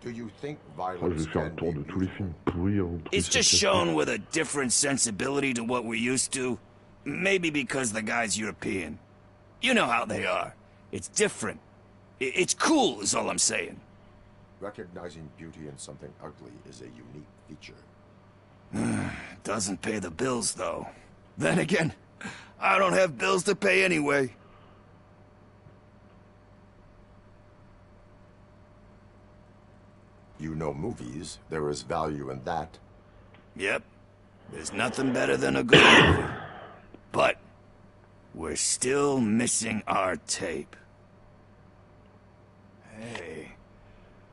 Do you think violence can be beautiful? It's just shown with a different sensibility to what we're used to. Maybe because the guy's European. You know how they are. It's different. It's cool, is all I'm saying. Recognizing beauty in something ugly is a unique feature. Doesn't pay the bills, though. Then again, I don't have bills to pay anyway. You know movies. There is value in that. Yep. There's nothing better than a good movie. But we're still missing our tape. Hey,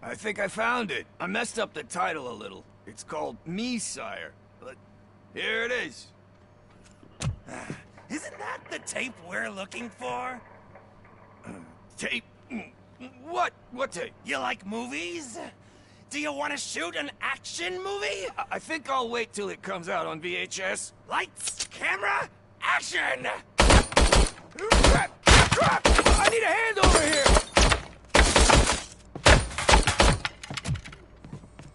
I think I found it. I messed up the title a little. It's called Me, Sire. But here it is. Isn't that the tape we're looking for? Tape? What? What tape? You like movies? Do you want to shoot an action movie? I think I'll wait till it comes out on VHS. Lights, camera, action! Crap! Crap! I need a hand over here!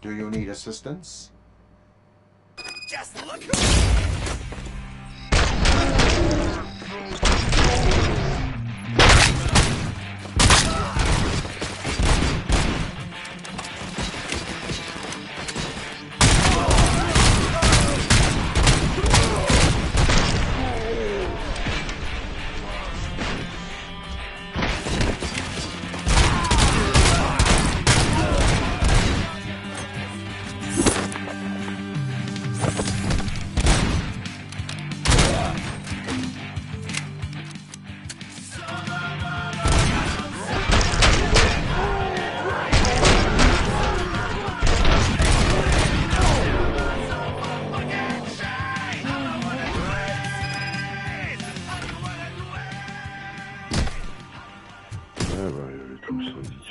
Do you need assistance? Just look.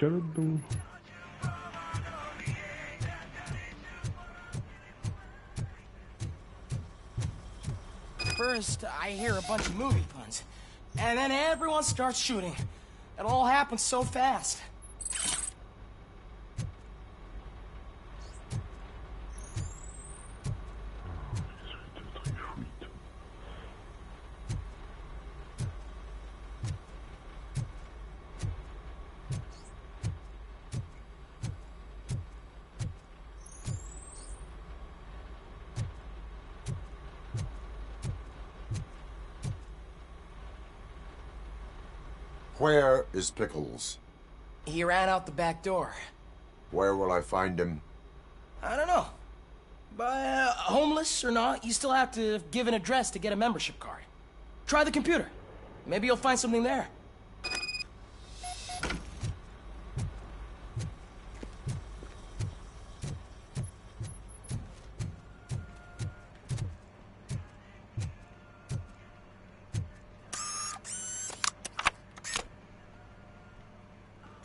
là-dedans. First, I hear a bunch of movie puns, and then everyone starts shooting. It all happens so fast. Where is Pickles? He ran out the back door. Where will I find him? I don't know. But homeless or not, you still have to give an address to get a membership card. Try the computer. Maybe you'll find something there.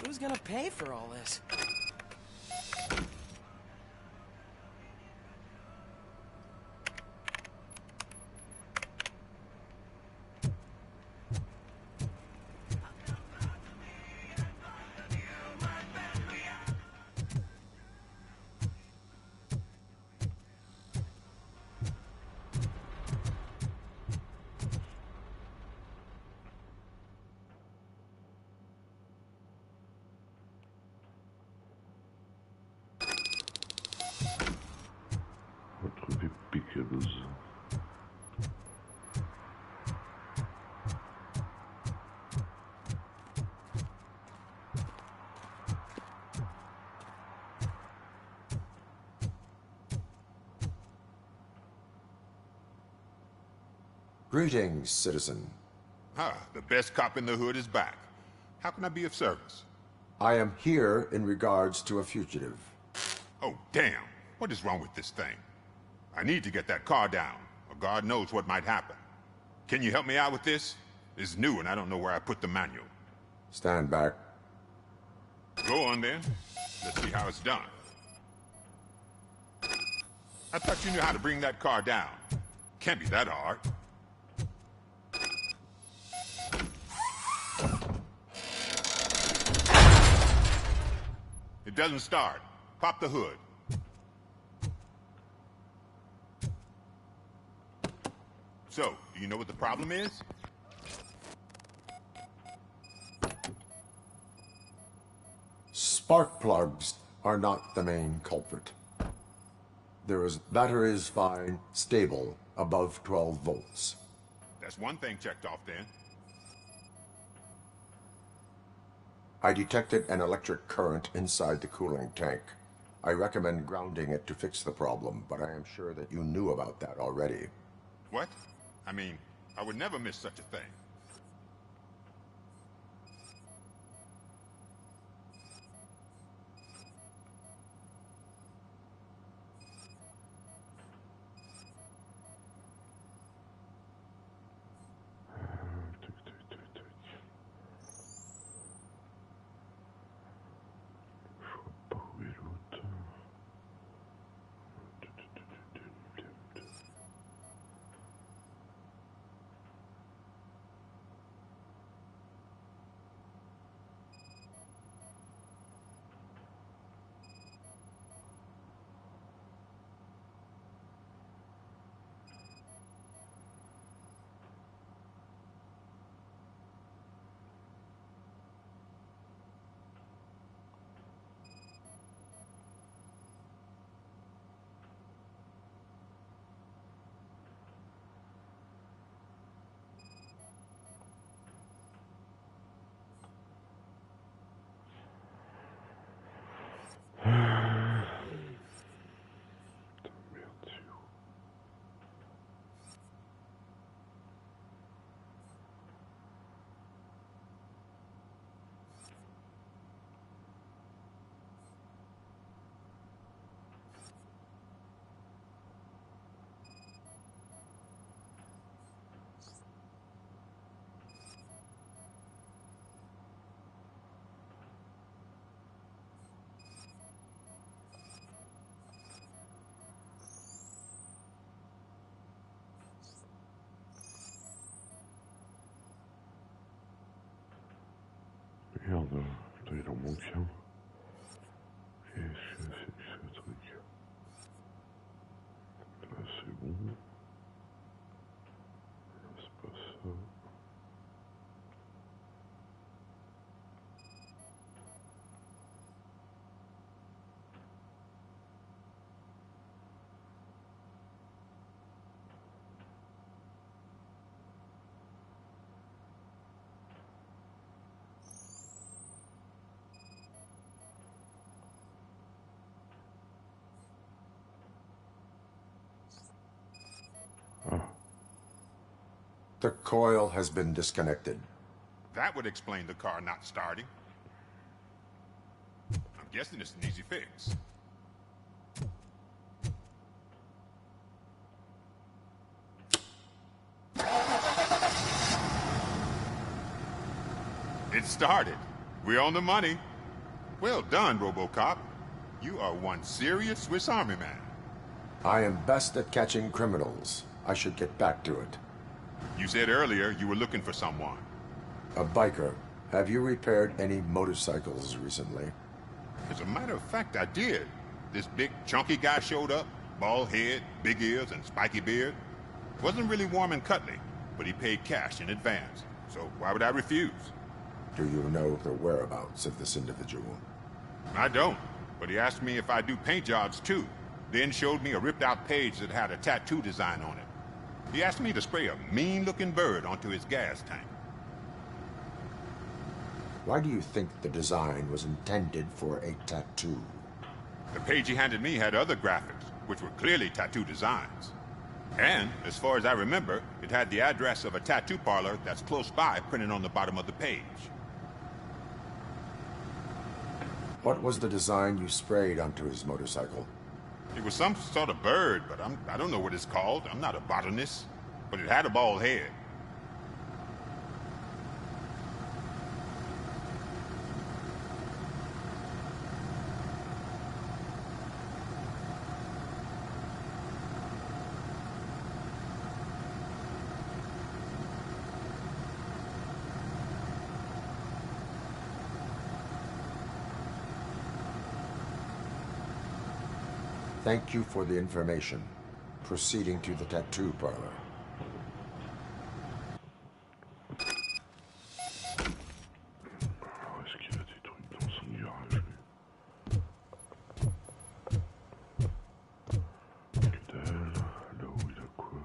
Who's gonna pay for all this? Retrouver Pickles. Greetings, citizen. Ah, the best cop in the hood is back. How can I be of service? I am here in regards to a fugitive. Oh, damn. What is wrong with this thing? I need to get that car down, or God knows what might happen. Can you help me out with this? It's new and I don't know where I put the manual. Stand back. Go on then. Let's see how it's done. I thought you knew how to bring that car down. Can't be that hard. It doesn't start. Pop the hood. So, do you know what the problem is? Spark plugs are not the main culprit. Battery is fine, stable, above 12 volts. That's one thing checked off then. I detected an electric current inside the cooling tank. I recommend grounding it to fix the problem, but I am sure that you knew about that already. What? I mean, I would never miss such a thing. The coil has been disconnected. That would explain the car not starting. I'm guessing it's an easy fix. It started. We're on the money. Well done, Robocop. You are one serious Swiss Army man. I am best at catching criminals. I should get back to it. You said earlier you were looking for someone. A biker. Have you repaired any motorcycles recently? As a matter of fact, I did. This big, chunky guy showed up. Bald head, big ears, and spiky beard. Wasn't really warm and cuddly, but he paid cash in advance. So why would I refuse? Do you know the whereabouts of this individual? I don't, but he asked me if I do paint jobs too. Then showed me a ripped-out page that had a tattoo design on it. He asked me to spray a mean-looking bird onto his gas tank. Why do you think the design was intended for a tattoo? The page he handed me had other graphics, which were clearly tattoo designs. And, as far as I remember, it had the address of a tattoo parlor that's close by printed on the bottom of the page. What was the design you sprayed onto his motorcycle? It was some sort of bird, but I don't know what it's called. I'm not a botanist. But it had a bald head. Thank you for the information. Proceeding to the tattoo parlor. Alors, est-ce qu'il a des trucs dans son garage, lui? Que dalle, là où il a quoi?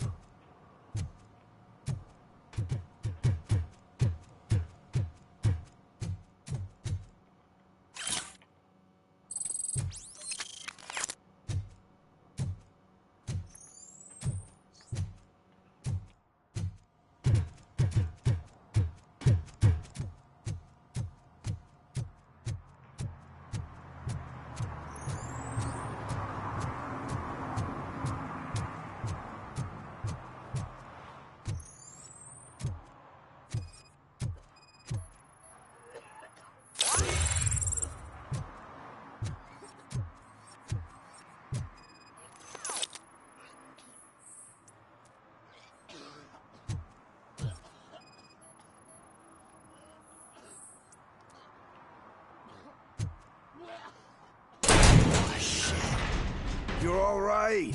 You're all right.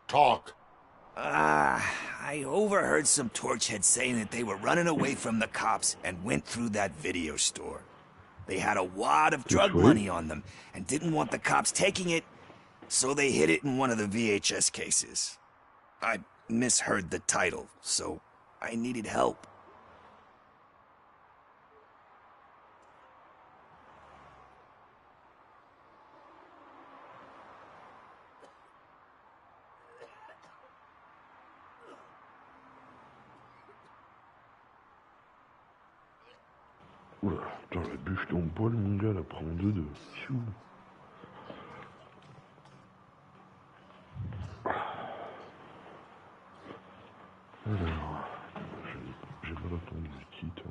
Talk. I overheard some torchheads saying that they were running away from the cops and went through that video store. They had a wad of drug money on them and didn't want the cops taking it, so they hid it in one of the VHS cases. I misheard the title, so I needed help. Oula, putain, la bûche en poil, mon gars, la prend en 2-2. Chou. Alors, j'ai mal entendu le titre.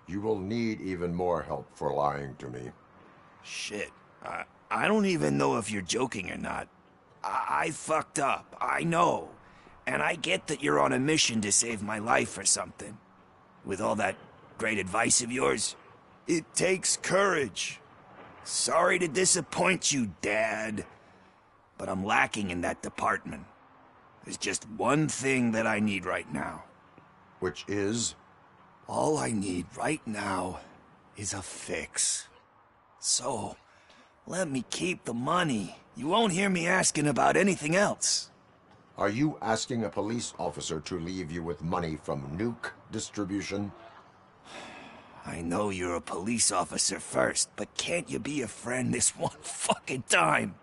You will need even more help for lying to me. Shit. I don't even know if you're joking or not. I fucked up, I know. And I get that you're on a mission to save my life or something. With all that great advice of yours, it takes courage. Sorry to disappoint you, Dad. But I'm lacking in that department. There's just one thing that I need right now. Which is? All I need right now is a fix. So, let me keep the money. You won't hear me asking about anything else. Are you asking a police officer to leave you with money from nuke distribution? I know you're a police officer first, but can't you be a friend this one fucking time?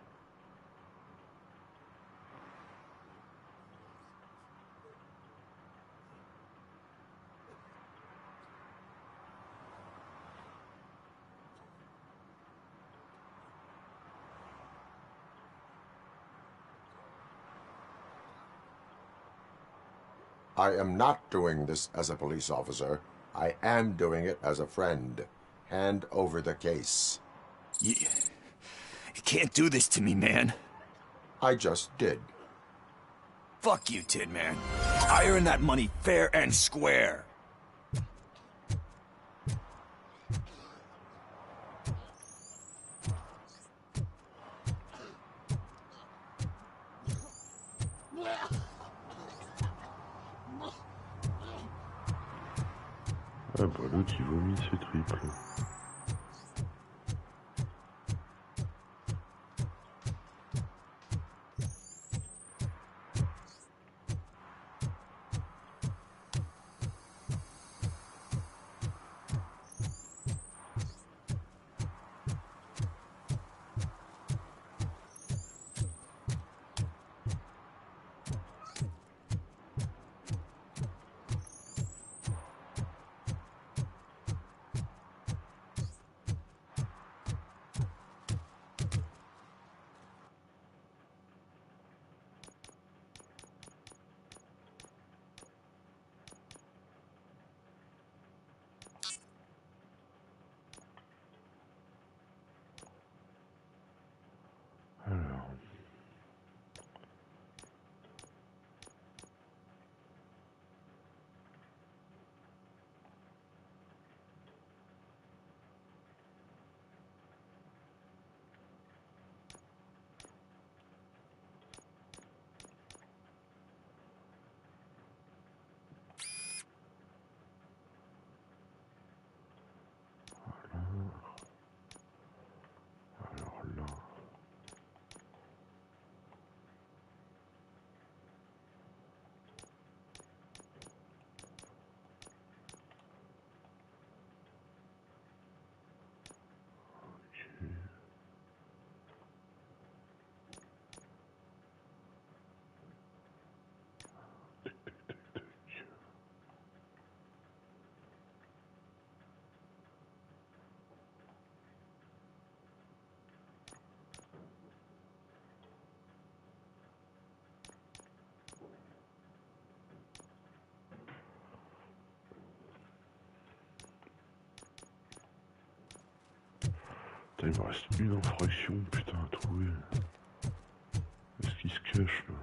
I am not doing this as a police officer. I am doing it as a friend. Hand over the case. You can't do this to me, man. I just did. Fuck you, Tin Man. I earned that money fair and square. Ah bah l'autre il vomit ses triples. Putain, il me reste une infraction, putain, à trouver. Est-ce qu'il se cache là?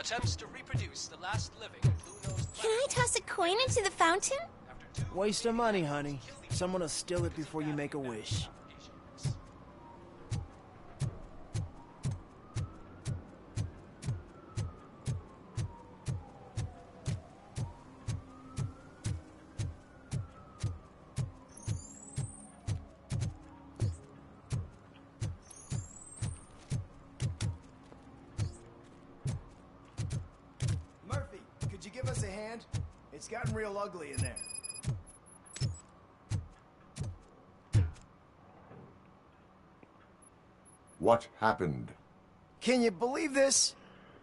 Attempts to reproduce the last living blue-nosed... Can I toss a coin into the fountain? Waste of money, honey. Someone will steal it before you make a wish. Murphy, could you give us a hand? It's gotten real ugly in there. What happened? Can you believe this?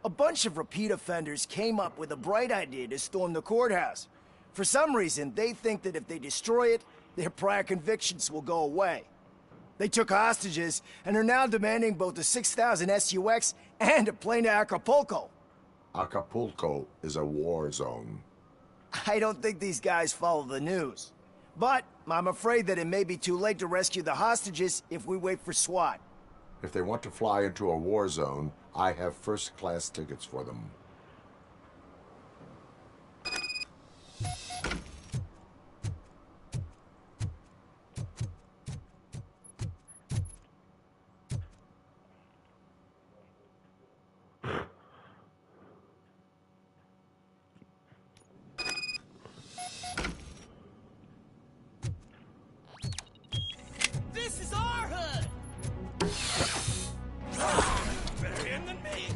A bunch of repeat offenders came up with a bright idea to storm the courthouse. For some reason, they think that if they destroy it, their prior convictions will go away. They took hostages and are now demanding both a 6,000 SUX and a plane to Acapulco. Acapulco is a war zone. I don't think these guys follow the news. But I'm afraid that it may be too late to rescue the hostages if we wait for SWAT. If they want to fly into a war zone, I have first-class tickets for them. This is our hood! Better him than me!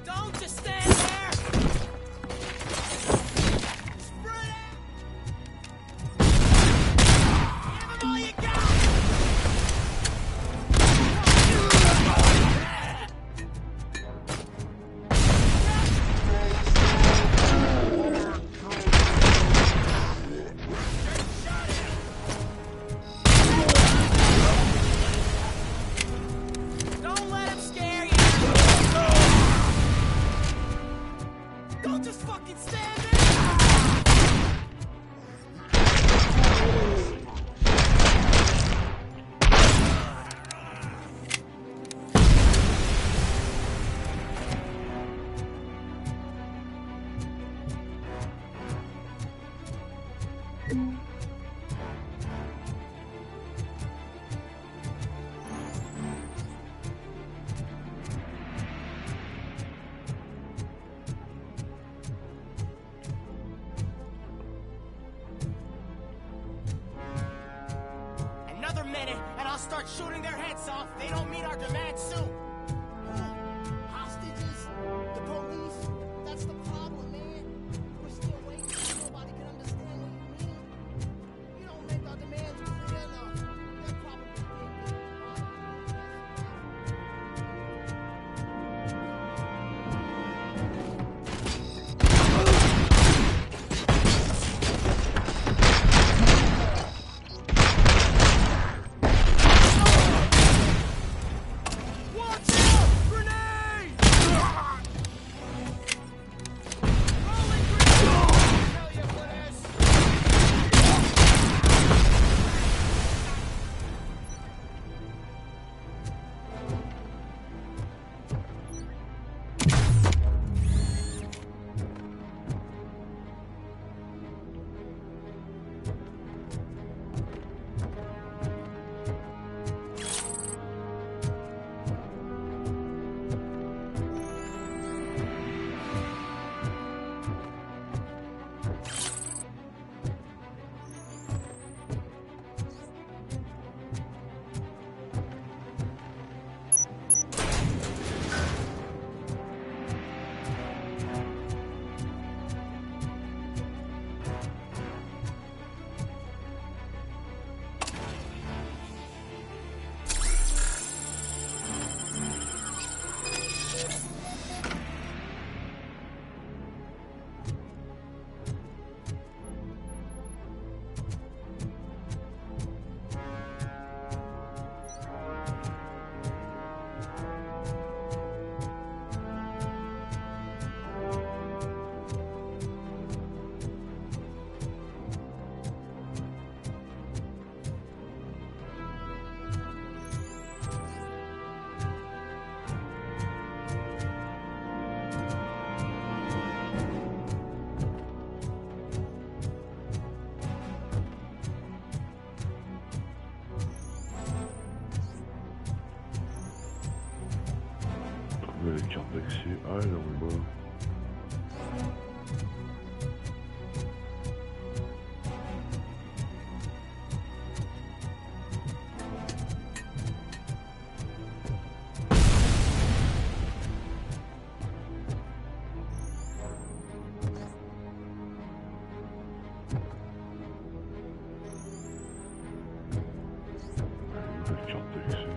Don't just stand there! Spread out! Give him all you got! Don't let him scare you! Don't just fucking stand there! Another minute, and I'll start shooting their heads off if they don't meet our demands soon. Hostages? The police? That's the problem, man. We're still waiting. Nobody can understand what you mean. You don't make our demands clear enough. They're probably Watch out! Grenade! Rolling grenade! Hell yeah, what is? Les cartes d'accès, ah elle est en bas. carte d'accès.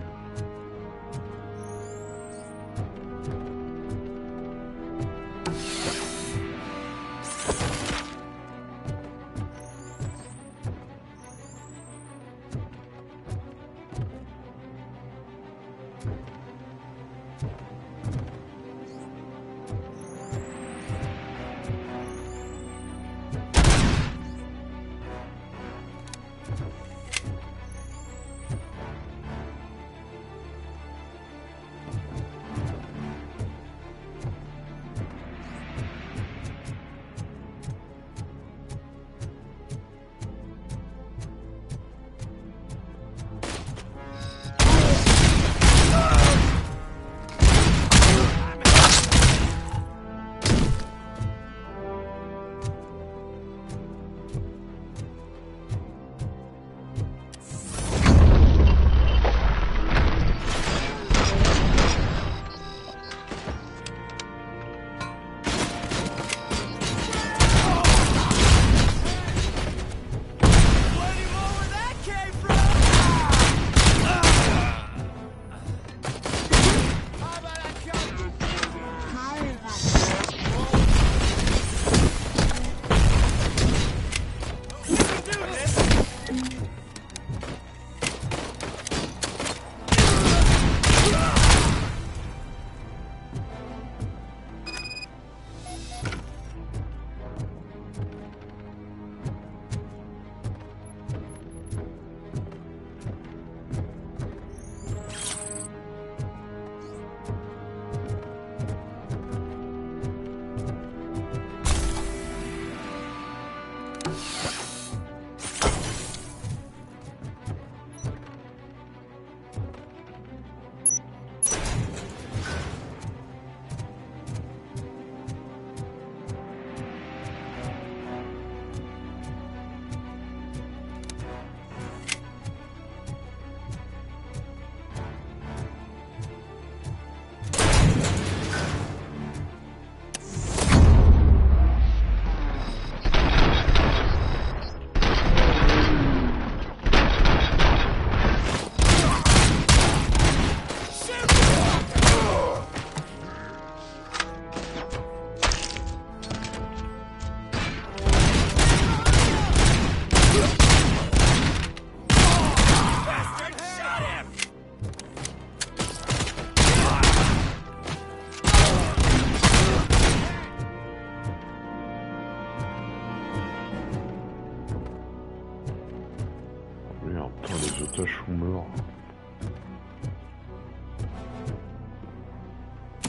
otages sont morts.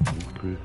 Loupé.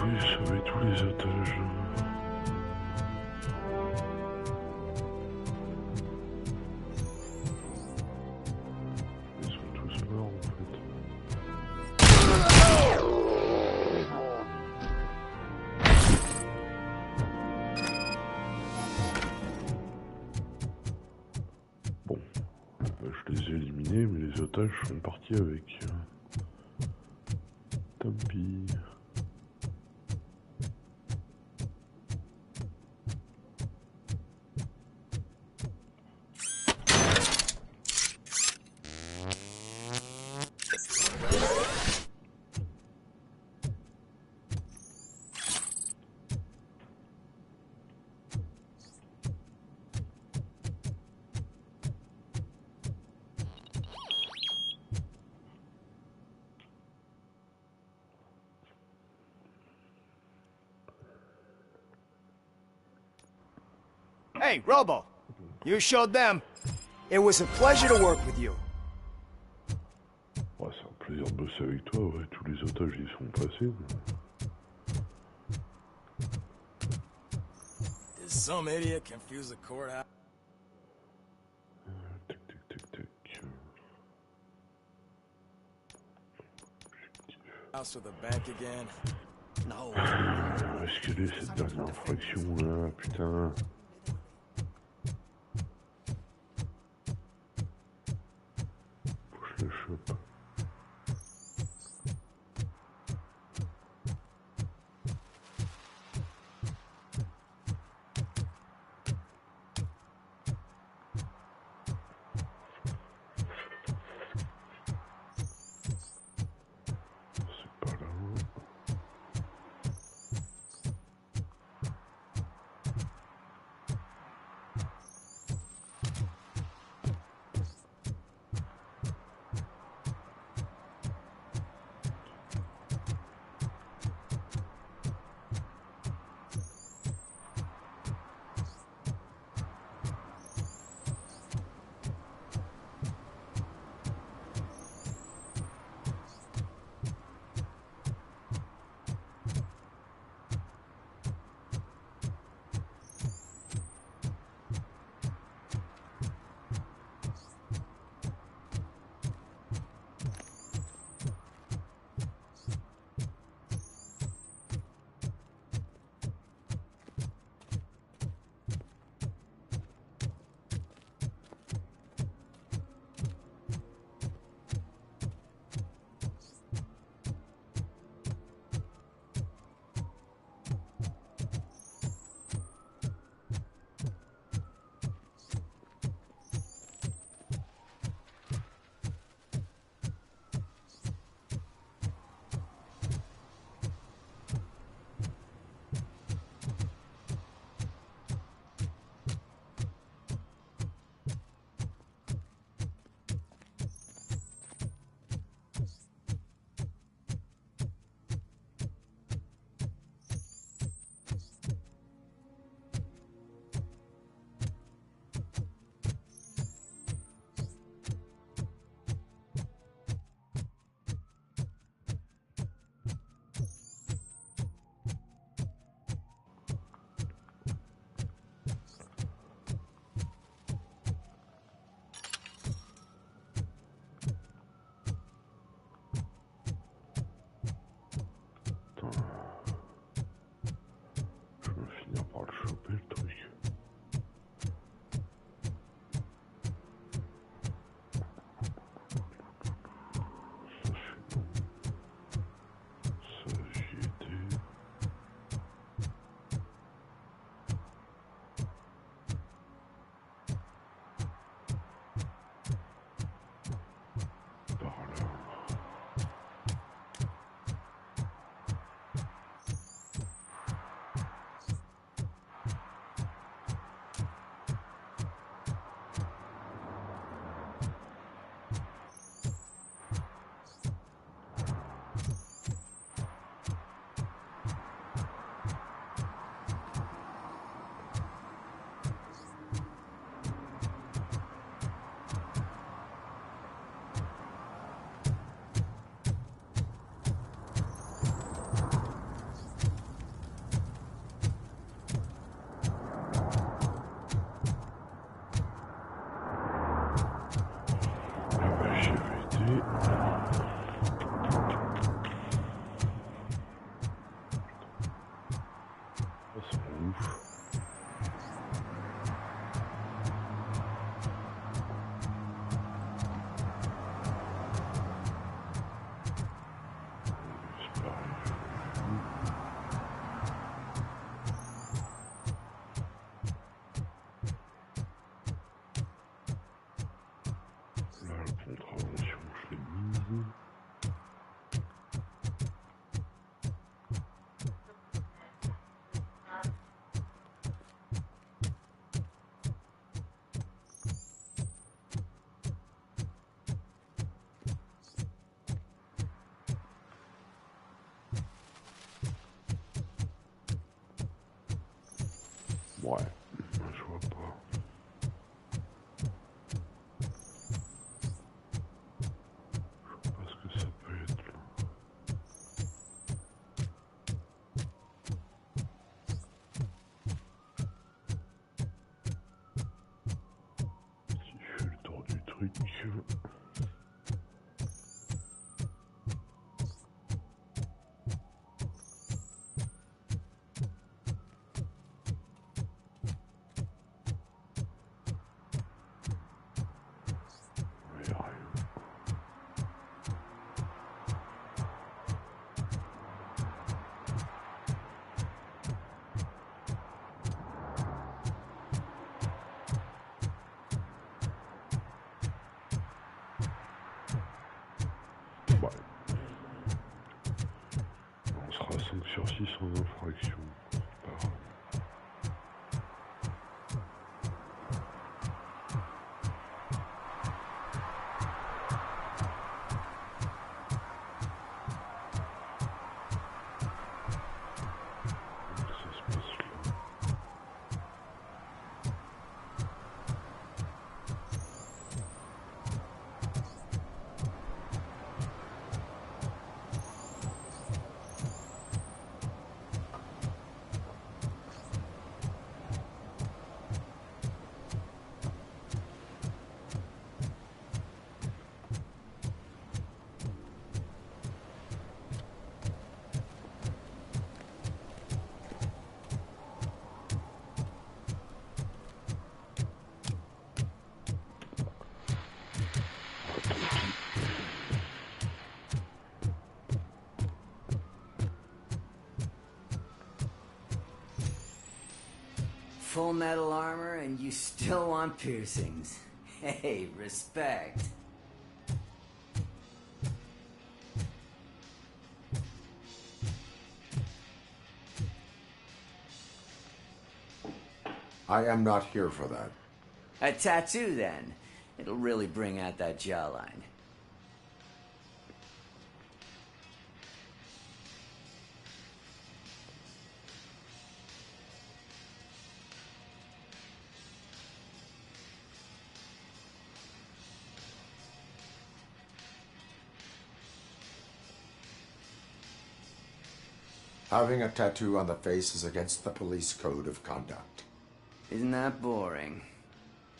Oui, sauver tous les otages. Ils sont tous morts en fait. Bon, je les ai éliminés, mais les otages sont partis avec. Tant pis. Hey, Robo. You showed them. It was a pleasure to work with you. Ouais, c'est un plaisir de bosser avec toi, ouais. Tous les otages y sont passés. Did some idiot confuse the courthouse? House with a bank again? No. Est-ce qu'elle est cette dernière infraction là, putain? Faut que je le chope. Ouais, je vois pas. full metal armor and you still want piercings. Hey, respect. I am not here for that. A tattoo, then. It'll really bring out that jawline. Having a tattoo on the face is against the police code of conduct. Isn't that boring?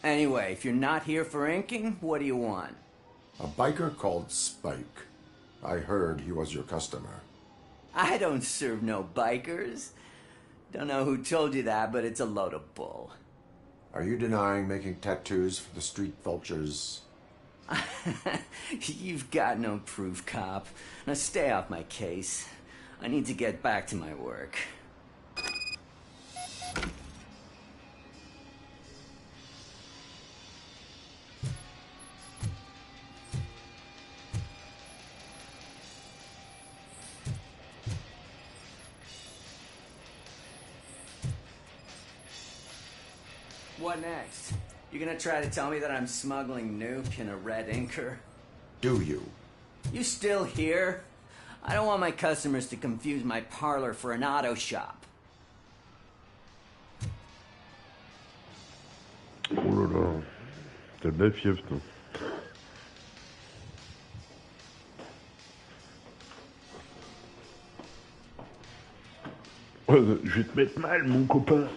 Anyway, if you're not here for inking, what do you want? A biker called Spike. I heard he was your customer. I don't serve no bikers. Don't know who told you that, but it's a load of bull. Are you denying making tattoos for the street vultures? You've got no proof, cop. Now stay off my case. I need to get back to my work. What next? You gonna try to tell me that I'm smuggling nuke in a red inker? Do you? You still here? I don't want my customers to confuse my parlor for an auto shop. Oh là là, t'as de la fièvre, toi. Je vais te mettre mal, mon copain.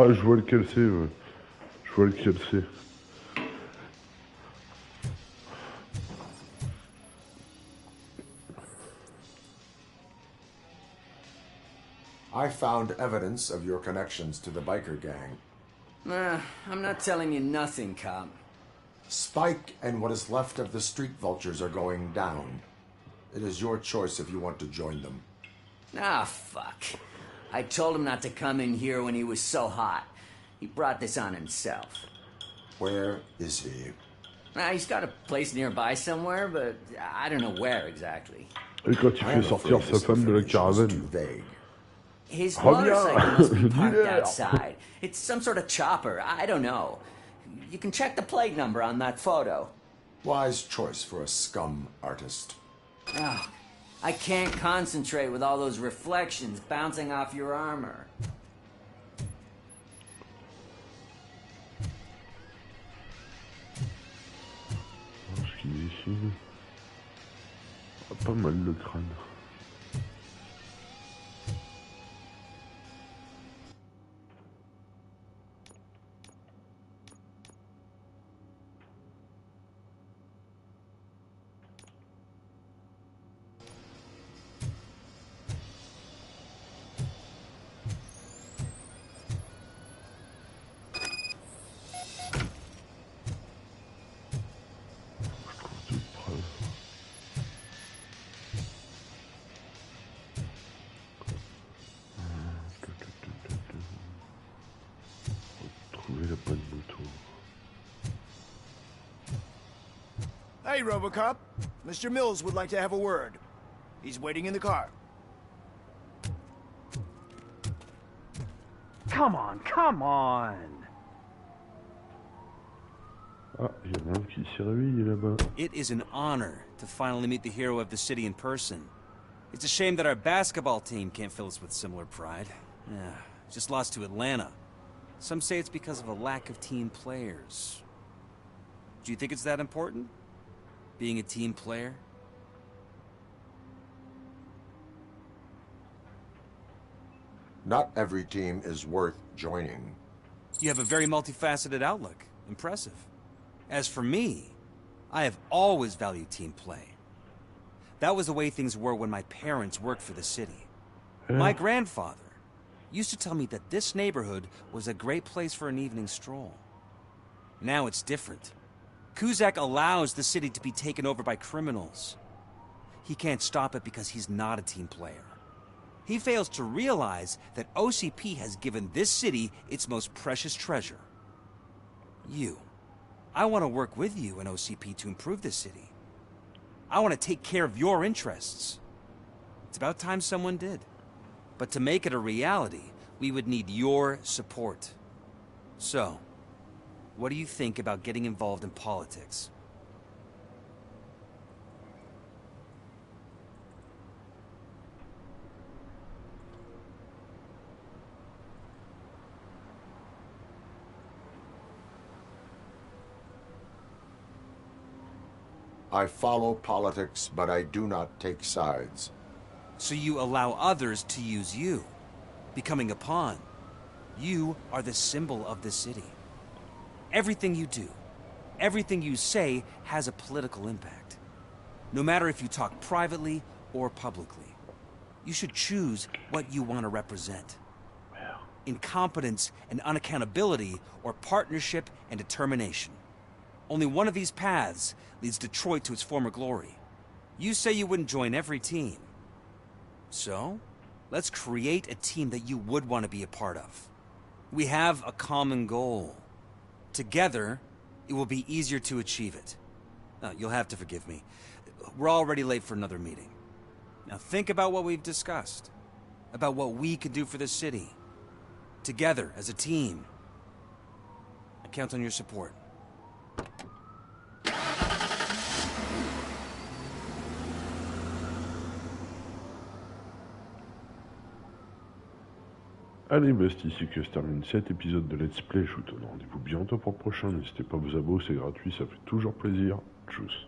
Ah, je vois lequel c'est, ouais. Je vois lequel c'est. I found evidence of your connections to the biker gang. I'm not telling you nothing, cop. Spike and what is left of the street vultures are going down. It is your choice if you want to join them. Ah, fuck. I told him not to come in here when he was so hot. He brought this on himself. Where is he? He's got a place nearby somewhere, but I don't know where exactly. Et quand il fait sortir sa femme de la caravane. His motorcycle must be parked outside. It's some sort of chopper. I don't know. You can check the plate number on that photo. Wise choice for a scum artist. Oh, I can't concentrate with all those reflections bouncing off your armor. Ce qu'il est ici. Pas mal le crâne. Hey, Robocop. Mr. Mills would like to have a word. He's waiting in the car. Come on, come on! Ah, il y en a un qui s'est réveillé là-bas. It is an honor to finally meet the hero of the city in person. It's a shame that our basketball team can't fill us with similar pride. Yeah, just lost to Atlanta. Some say it's because of a lack of team players. Do you think it's that important? Being a team player? Not every team is worth joining. You have a very multifaceted outlook. Impressive. As for me, I have always valued team play. That was the way things were when my parents worked for the city. My grandfather used to tell me that this neighborhood was a great place for an evening stroll. Now it's different. Cusack allows the city to be taken over by criminals. He can't stop it because he's not a team player. He fails to realize that OCP has given this city its most precious treasure. You. I want to work with you and OCP to improve this city. I want to take care of your interests. It's about time someone did. But to make it a reality, we would need your support. So, what do you think about getting involved in politics? I follow politics, but I do not take sides. So you allow others to use you, becoming a pawn. You are the symbol of the city. Everything you do, everything you say has a political impact. No matter if you talk privately or publicly. You should choose what you want to represent. Incompetence and unaccountability, or partnership and determination. Only one of these paths leads Detroit to its former glory. You say you wouldn't join every team. So, let's create a team that you would want to be a part of. We have a common goal. Together, it will be easier to achieve it. Now, you'll have to forgive me. We're already late for another meeting. Now think about what we've discussed. About what we can do for this city. Together, as a team. I count on your support. Allez, c'est ici que se termine cet épisode de Let's Play. Je vous donne rendez-vous bientôt pour le prochain. N'hésitez pas à vous abonner, c'est gratuit, ça fait toujours plaisir. Tchuss.